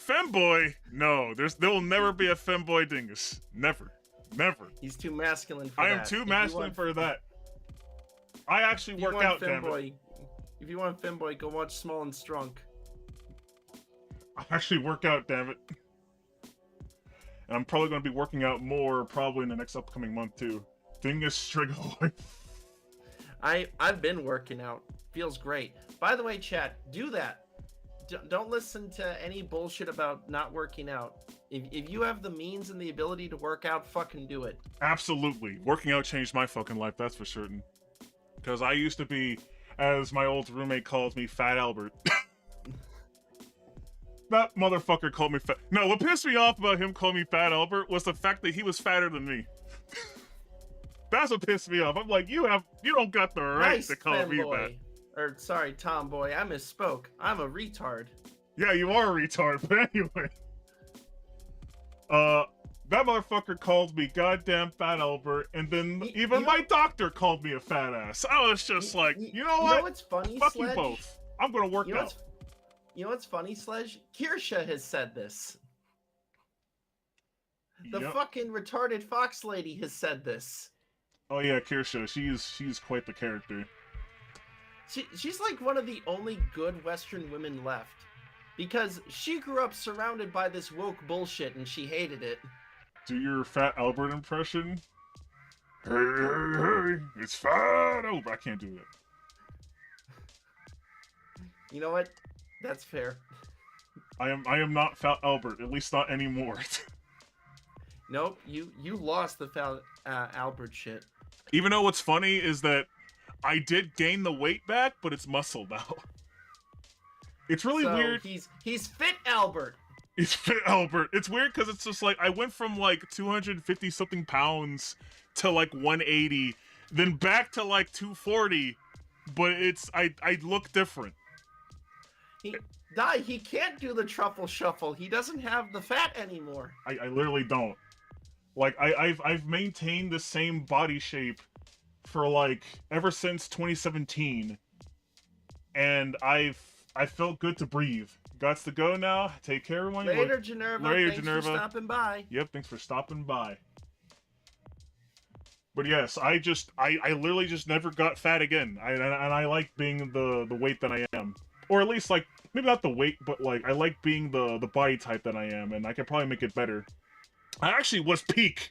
Femboy? No, there will never be a femboy dingus. Never. Never. He's too masculine for I that. am too masculine for that. I actually work out, damn it. If you want femboy, go watch Small and Strong. I actually work out, damn it. And I'm probably going to be working out more probably in the next upcoming month too. Dingus Strigoy. I've been working out. Feels great. By the way, chat, do that. Don't listen to any bullshit about not working out. If you have the means and the ability to work out, fucking do it. Absolutely. Working out changed my fucking life, that's for certain. Because I used to be, as my old roommate calls me, Fat Albert. That motherfucker called me fat. No, what pissed me off about him calling me Fat Albert was the fact that he was fatter than me. That's what pissed me off. I'm like, you don't got the right to call me that. Or, sorry, tomboy, I misspoke. I'm a retard. Yeah, you are a retard, but anyway. That motherfucker called me goddamn Fat Albert, and then even my doctor called me a fat ass. I was just like, you know what? You know what's funny, Fuck Sledge? you both. I'm gonna work out. You know what's funny, Sledge? Kirsha has said this. The fucking retarded fox lady has said this. Oh yeah, Kirsha. She's quite the character. She's like one of the only good Western women left. Because she grew up surrounded by this woke bullshit and she hated it. Do your Fat Albert impression? Hey, hey, hey, it's Fat Albert. I can't do that. You know what? That's fair. I am not Fat Albert, at least not anymore. Nope, you lost the Fat Albert shit. Even though what's funny is that I did gain the weight back, but it's muscle now. It's really weird. He's Fit Albert. He's Fit Albert. It's weird because it's just like I went from like 250 something pounds to like 180, then back to like 240, but I look different. He can't do the truffle shuffle. He doesn't have the fat anymore. I literally don't. Like I've maintained the same body shape for like ever since 2017, and I felt good to breathe. Gots to go now. Take care, everyone. Later, Generva. Later, Thanks Generva. for stopping by. Yep, thanks for stopping by. But yes, I literally just never got fat again. And I like being the weight that I am, or at least like maybe not the weight, but like I like being the body type that I am, and I can probably make it better. I actually was peak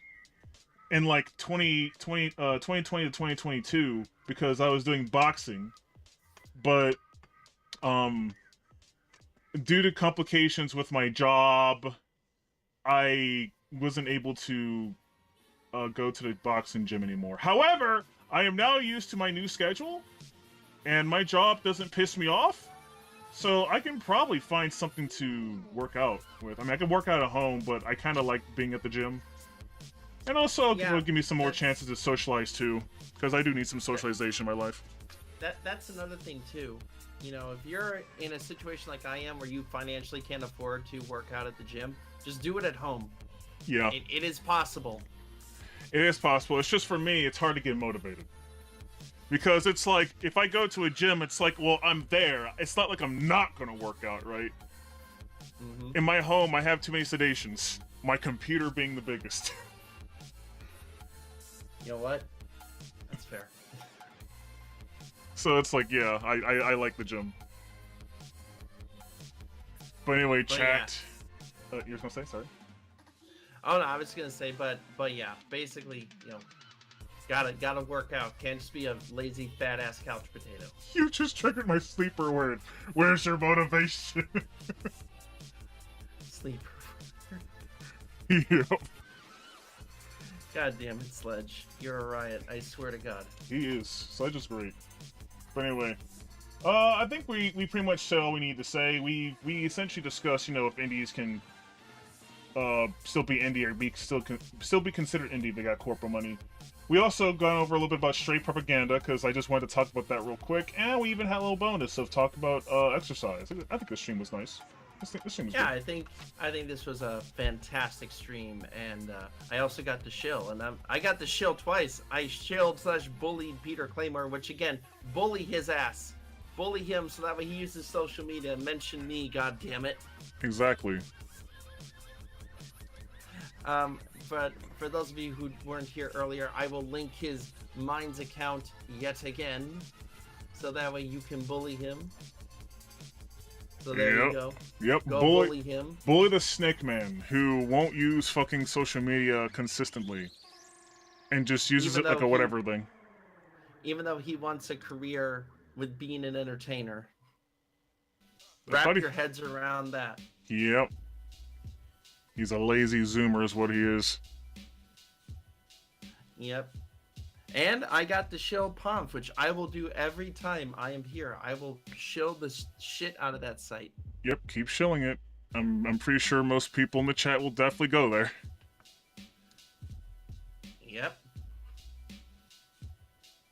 in like 2020 to 2022 because I was doing boxing, but due to complications with my job, I wasn't able to go to the boxing gym anymore. However, I am now used to my new schedule, and my job doesn't piss me off, so I can probably find something to work out with. I mean, I can work out at home, but I kind of like being at the gym. And also, it'll give me some more chances to socialize too, because I do need some socialization in my life. That's another thing too. You know, if you're in a situation like I am where you financially can't afford to work out at the gym, just do it at home. Yeah. It is possible. It is possible. It's just for me, it's hard to get motivated. Because it's like, if I go to a gym, it's like, well, I'm there. It's not like I'm not going to work out, right? Mm-hmm. In my home, I have too many sedations. My computer being the biggest. You know what? That's fair. So it's like, yeah, I like the gym. But anyway, chat. Yeah. You were gonna say? Sorry. Oh no, I was gonna say, but yeah, basically, you know, Gotta work out. Can't just be a lazy, fat ass couch potato. You just triggered my sleeper word. Where's your motivation? Sleeper. Yep. God damn it, Sledge. You're a riot. I swear to God. He is. Sledge is great. But anyway, I think we pretty much said all we need to say. We essentially discussed, if indies can still be indie or still be considered indie if they got corporate money. We also gone over a little bit about straight propaganda because I just wanted to talk about that real quick, and we even had a little bonus of talk about exercise. I think this stream was nice. This stream was good. I think this was a fantastic stream, and I also got to shill, and I got to shill twice. I shilled / bullied Peter Claymore, which again, bully his ass, bully him so that way he uses social media and mention me. God damn it. Exactly. But for those of you who weren't here earlier, I will link his Minds account yet again, so that way you can bully him. So there you go. Yep. Go bully him. Bully the Snake Man, who won't use fucking social media consistently, and just uses it like a whatever thing. Even though he wants a career with being an entertainer. Wrap your heads around that. Yep. He's a lazy zoomer is what he is. Yep. And I got the shill pump, which I will do every time I am here. I will shill the shit out of that site. Yep, keep shilling it. I'm pretty sure most people in the chat will definitely go there. Yep.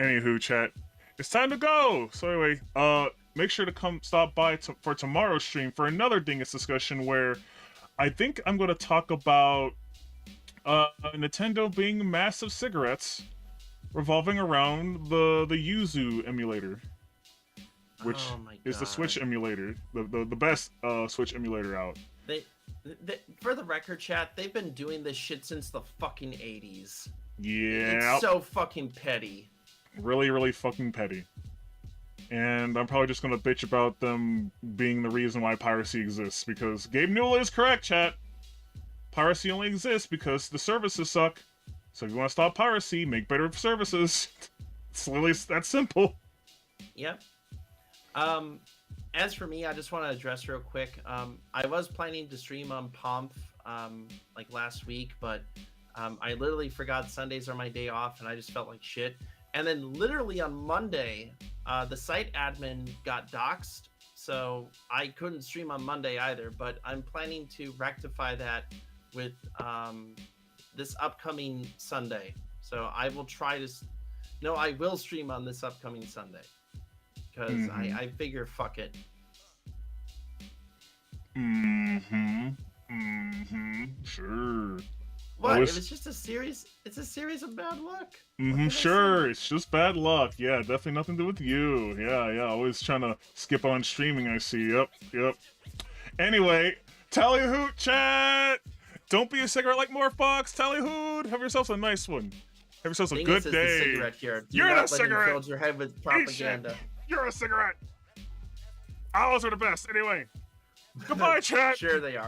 Anywho, chat, it's time to go. So anyway, make sure to stop by for tomorrow's stream for another Dingus discussion where I think I'm going to talk about Nintendo being massive cigarettes revolving around the Yuzu emulator, which is the Switch emulator, the best Switch emulator out. They, for the record, chat, they've been doing this shit since the fucking 80s. Yeah. It's so fucking petty. Really, really fucking petty. And I'm probably just gonna bitch about them being the reason why piracy exists, because Gabe Newell is correct, chat. Piracy only exists because the services suck. So if you want to stop piracy, make better services. It's literally that simple. Yep. As for me, I just want to address real quick. I was planning to stream on Pomp like last week, but I literally forgot Sundays are my day off, and I just felt like shit. And then literally on Monday, the site admin got doxxed, so I couldn't stream on Monday either. But I'm planning to rectify that with this upcoming Sunday. So I will try to... No, I will stream on this upcoming Sunday. Because I figure, fuck it. Sure. What? It was just a series... It's a series of bad luck. Sure. It's just bad luck. Yeah, definitely nothing to do with you. Yeah. Always trying to skip on streaming, I see. Yep. Anyway, Tallyhoot chat! Don't be a cigarette like MorphBox, Tallyhoot! Have yourselves a nice one. Have yourselves a good day. The cigarette here. You're the cigarette! Fill your head with propaganda. You're a cigarette! Owls are the best. Anyway. Goodbye, chat! Sure they are.